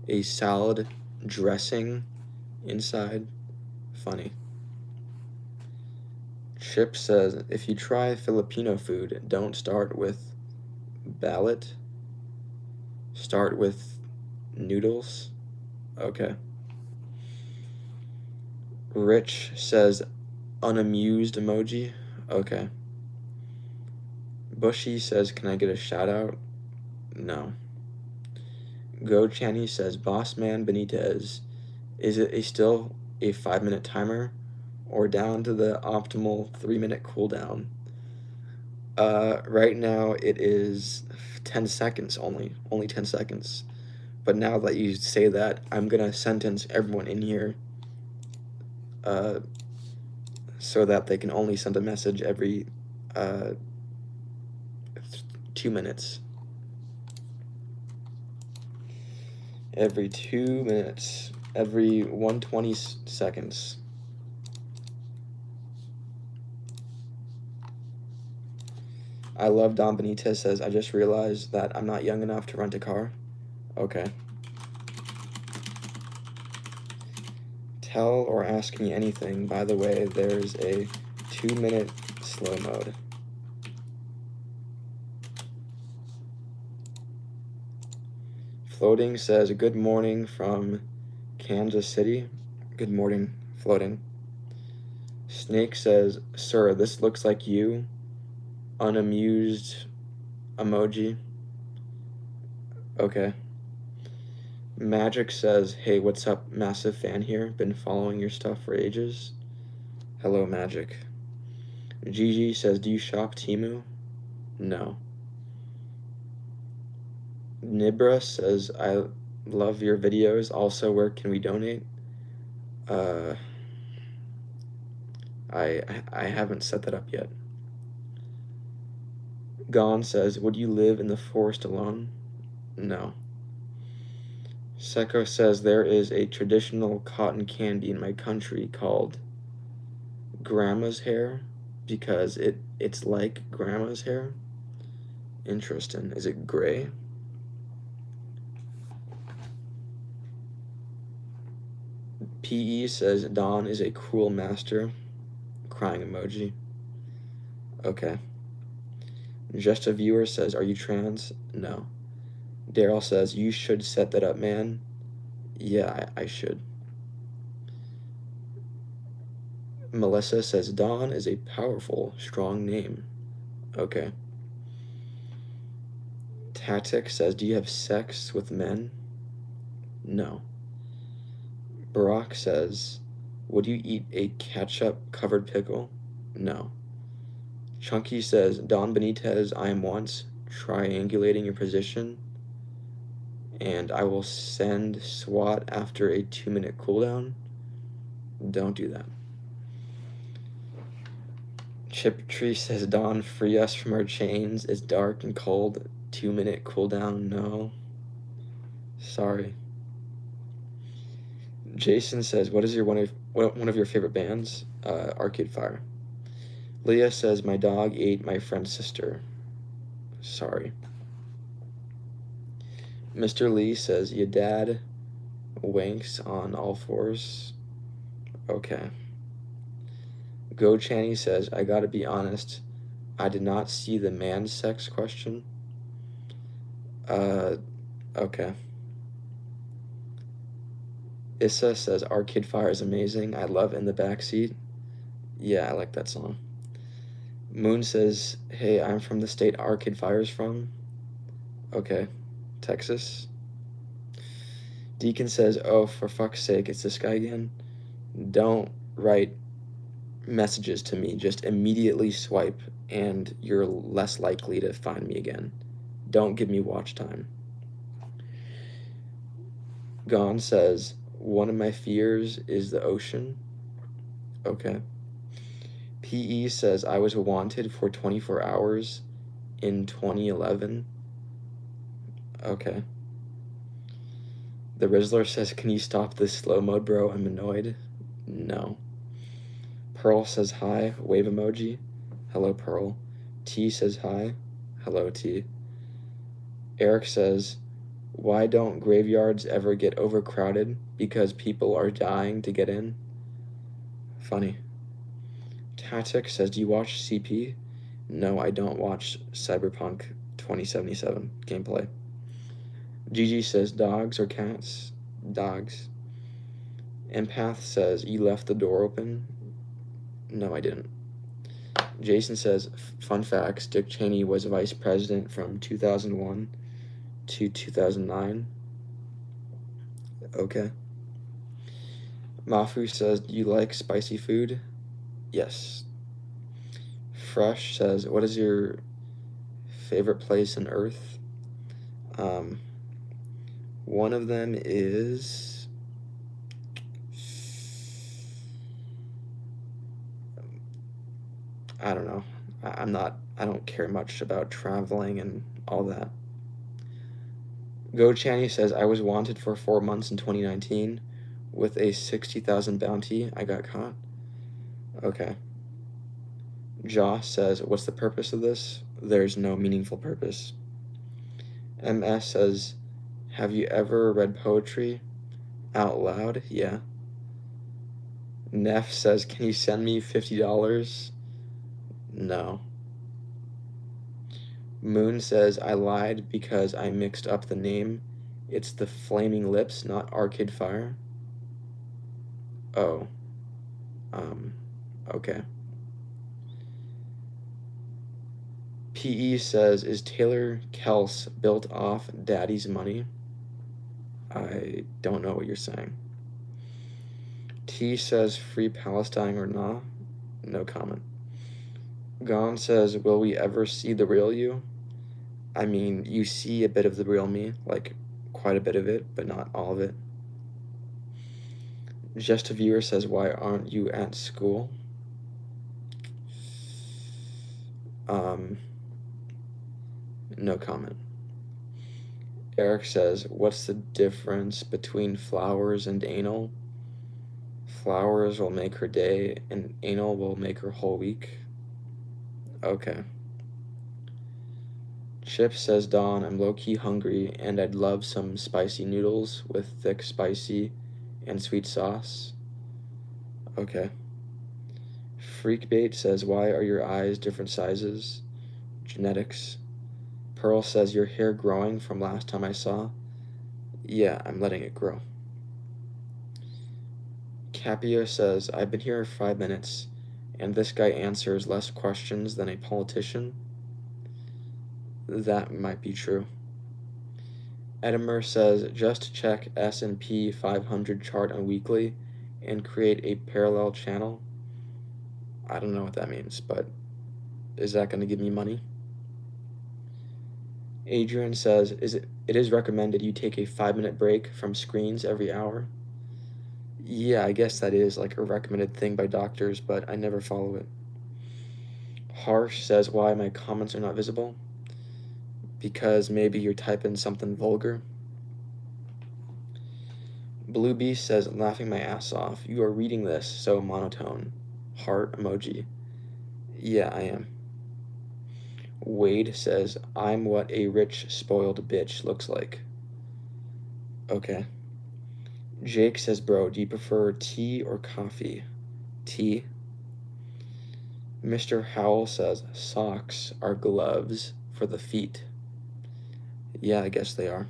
A salad dressing inside. Funny. Chip says, if you try Filipino food, don't start with ballot. Start with noodles. Okay. Rich says, unamused emoji. Okay. Bushy says, can I get a shout out? No. Go Channy says, Boss Man Benitez, is it still a 5-minute timer or down to the optimal 3-minute cooldown? Right now it is 10 seconds only 10 seconds. But now that you say that, I'm gonna sentence everyone in here so that they can only send a message every 2 minutes. Every 2 minutes. Every 120 seconds. I love Don Benitez says, I just realized that I'm not young enough to rent a car. Okay. Tell or ask me anything. By the way, there's a 2-minute slow mode. Floating says, good morning from Kansas City. Good morning, Floating. Snake says, sir, this looks like you. Unamused emoji. Okay. Magic says, hey, what's up? Massive fan here. Been following your stuff for ages. Hello, Magic. Gigi says, do you shop Temu? No. Nibra says, I love your videos. Also, where can we donate? I haven't set that up yet. Gon says, would you live in the forest alone? No. Seko says, there is a traditional cotton candy in my country called grandma's hair because it's like grandma's hair. Interesting. Is it gray? PE says, Don is a cruel master. Crying emoji. Okay. Just a Viewer says, are you trans? No. Daryl says, you should set that up, man. Yeah, I should. Melissa says, Dawn is a powerful, strong name. Okay. Tactic says, do you have sex with men? No. Barack says, would you eat a ketchup-covered pickle? No. Chunky says, Don Benitez, I am once triangulating your position, and I will send SWAT after a 2-minute cooldown. Don't do that. Chip Tree says, Don, free us from our chains. It's dark and cold. 2-minute cooldown. No. Sorry. Jason says, what is one of your favorite bands? Arcade Fire. Leah says, my dog ate my friend's sister. Sorry. Mr. Lee says, your dad wanks on all fours. Okay. Go Channy says, I gotta be honest, I did not see the man sex question. Okay. Issa says, Arcade Fire is amazing. I love In the Backseat. Yeah, I like that song. Moon says, hey, I'm from the state Arcade Fire's from. Okay. Texas. Deacon says, oh, for fuck's sake, it's this guy again. Don't write messages to me. Just immediately swipe, and you're less likely to find me again. Don't give me watch time. Gon says, one of my fears is the ocean. Okay. PE says, I was wanted for 24 hours in 2011. Okay. The Rizzler says, can you stop this slow mode, bro? I'm annoyed. No. Pearl says hi, wave emoji. Hello, Pearl. T says hi. Hello, T. Eric says, why don't graveyards ever get overcrowded? Because people are dying to get in. Funny. Tactic says, do you watch CP? No, I don't watch Cyberpunk 2077 gameplay. Gigi says, dogs or cats? Dogs. Empath says, you left the door open? No, I didn't. Jason says, fun facts, Dick Cheney was vice president from 2001 to 2009. Okay. Mafu says, do you like spicy food? Yes. Fresh says, what is your favorite place on Earth? One of them is I don't know. I don't care much about traveling and all that. Go Channy says, I was wanted for 4 months in 2019 with a 60,000 bounty. I got caught. Okay. Josh says, what's the purpose of this? There's no meaningful purpose. MS says, have you ever read poetry out loud? Yeah. Neff says, can you send me $50? No. Moon says, I lied because I mixed up the name It's the Flaming Lips, not Arcade Fire. Oh. Okay. PE says, is Taylor Kels built off daddy's money? I don't know what you're saying. T says, free Palestine or nah? No comment. Gon says, will we ever see the real you? I mean, you see a bit of the real me, like quite a bit of it, but not all of it. Just a Viewer says, why aren't you at school? No comment. Eric says, what's the difference between flowers and anal? Flowers will make her day, and anal will make her whole week. Okay. Chip says, Dawn, I'm low-key hungry, and I'd love some spicy noodles with thick spicy and sweet sauce. Okay. Freakbait says, why are your eyes different sizes? Genetics. Pearl says, your hair growing from last time I saw? Yeah, I'm letting it grow. Capio says, I've been here 5 minutes, and this guy answers less questions than a politician. That might be true. Edimer says, just check S&P 500 chart on weekly and create a parallel channel. I don't know what that means, but is that going to give me money? Adrian says, it is recommended you take a 5-minute break from screens every hour. Yeah, I guess that is like a recommended thing by doctors, but I never follow it. Harsh says, why my comments are not visible? Because maybe you're typing something vulgar. Blue Beast says, laughing my ass off. You are reading this so monotone. Heart emoji. Yeah, I am. Wade says, I'm what a rich, spoiled bitch looks like. Okay. Jake says, bro, do you prefer tea or coffee? Tea. Mr. Howell says, socks are gloves for the feet. Yeah, I guess they are.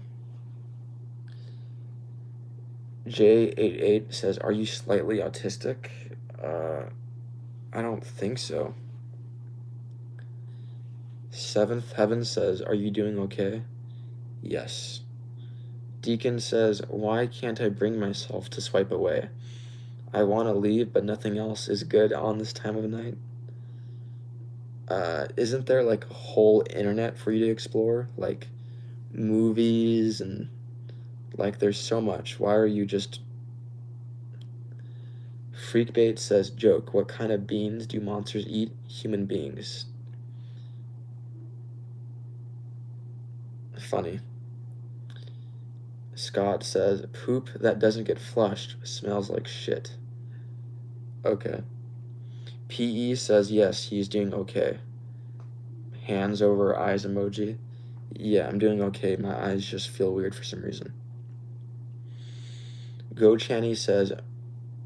J88 says, are you slightly autistic? I don't think so. Seventh Heaven says, are you doing okay? Yes. Deacon says, why can't I bring myself to swipe away? I want to leave, but nothing else is good on this time of night. Isn't there like a whole internet for you to explore? Like movies and like there's so much. Why are you just... Freakbait says, joke, what kind of beans do monsters eat? Human beings. Funny. Scott says, poop that doesn't get flushed smells like shit. Okay. PE says, yes, he's doing okay. Hands over eyes emoji. Yeah, I'm doing okay. My eyes just feel weird for some reason. Go Channy says,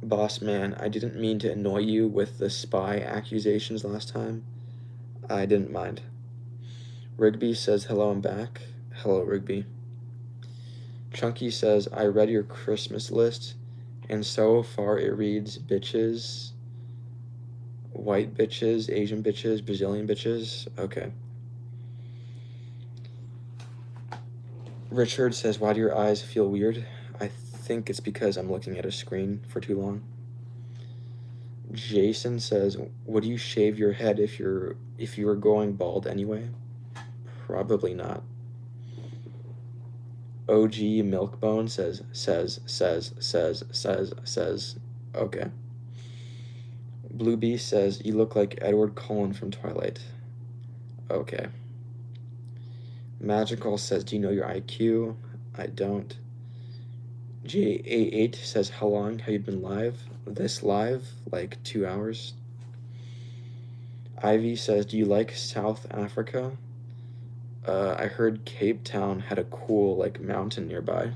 boss man, I didn't mean to annoy you with the spy accusations last time. I didn't mind. Rigby says, hello, I'm back. Hello, Rigby. Chunky says, I read your Christmas list, and so far it reads bitches, white bitches, Asian bitches, Brazilian bitches. Okay. Richard says, why do your eyes feel weird? I think it's because I'm looking at a screen for too long. Jason says, would you shave your head if you were going bald anyway? Probably not. OG Milkbone says, okay. Blue Beast says, you look like Edward Cullen from Twilight. Okay. Magical says, do you know your IQ? I don't. J88 says, how long have you been live? This live? Like 2 hours. Ivy says, do you like South Africa? I heard Cape Town had a cool, like, mountain nearby.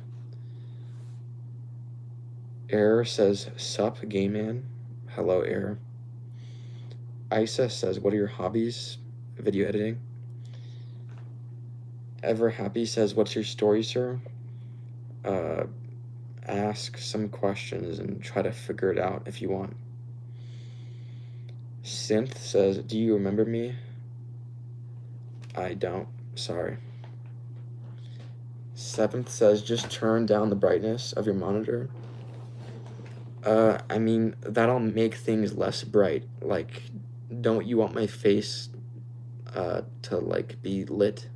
Air says, sup, gay man? Hello, Air. Isa says, what are your hobbies? Video editing. Ever Happy says, what's your story, sir? ask some questions and try to figure it out if you want. Synth says, do you remember me? I don't. Sorry. Seventh says, just turn down the brightness of your monitor. I mean, that'll make things less bright. Like, don't you want my face to, like, be lit?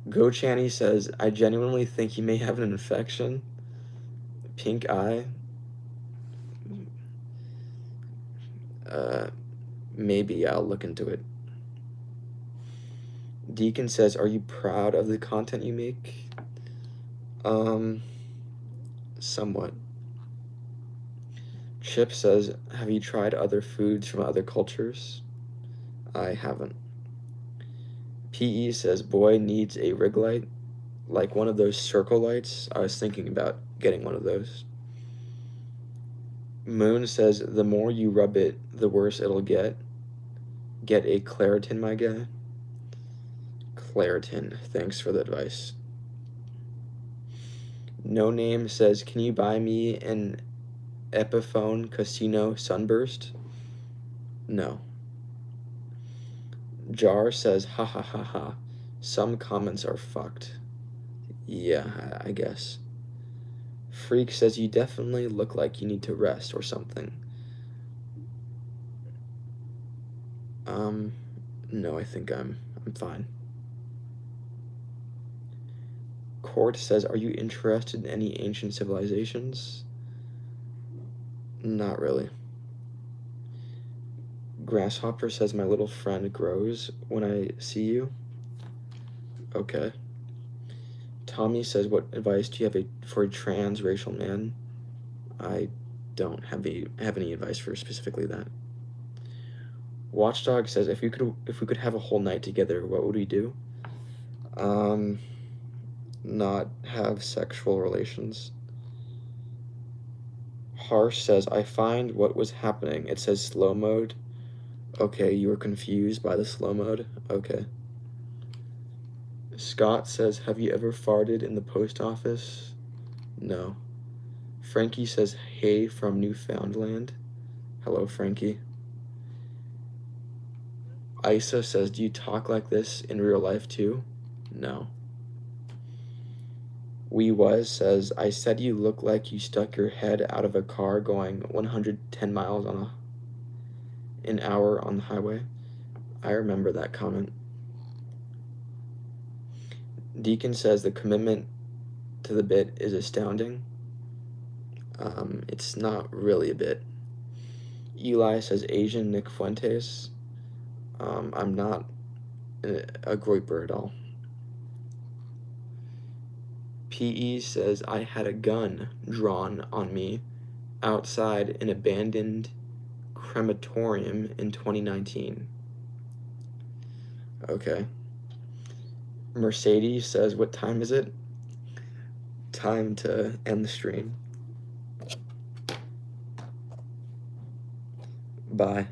Gochani says, I genuinely think you may have an infection. Pink eye. Maybe I'll look into it. Deacon says, are you proud of the content you make? Somewhat. Chip says, have you tried other foods from other cultures? I haven't. PE says, boy needs a rig light, like one of those circle lights. I was thinking about getting one of those. Moon says, the more you rub it, the worse it'll get. Get a Claritin, my guy. Claritin, thanks for the advice. No Name says, can you buy me an Epiphone Casino Sunburst? No. Jar says, ha ha ha ha. Some comments are fucked. Yeah, I guess. Freak says, you definitely look like you need to rest or something. No, I think I'm fine. Court says, are you interested in any ancient civilizations? Not really. Grasshopper says, my little friend grows when I see you. Okay. Tommy says, what advice do you have for a transracial man? I don't have any advice for specifically that. Watchdog says, if we could have a whole night together, what would we do? Not have sexual relations. Harsh says, I find what was happening. It says slow mode. Okay, you were confused by the slow mode? Okay. Scott says, have you ever farted in the post office? No. Frankie says, hey from Newfoundland. Hello, Frankie. Isa says, do you talk like this in real life too? No. Says, I said you look like you stuck your head out of a car going 110 miles an hour on the highway. I remember that comment. Deacon says, the commitment to the bit is astounding. It's not really a bit. Eli says, Asian Nick Fuentes. I'm not a groiper at all. PE says, I had a gun drawn on me outside an abandoned crematorium in 2019. Okay. Mercedes says, what time is it? Time to end the stream. Bye.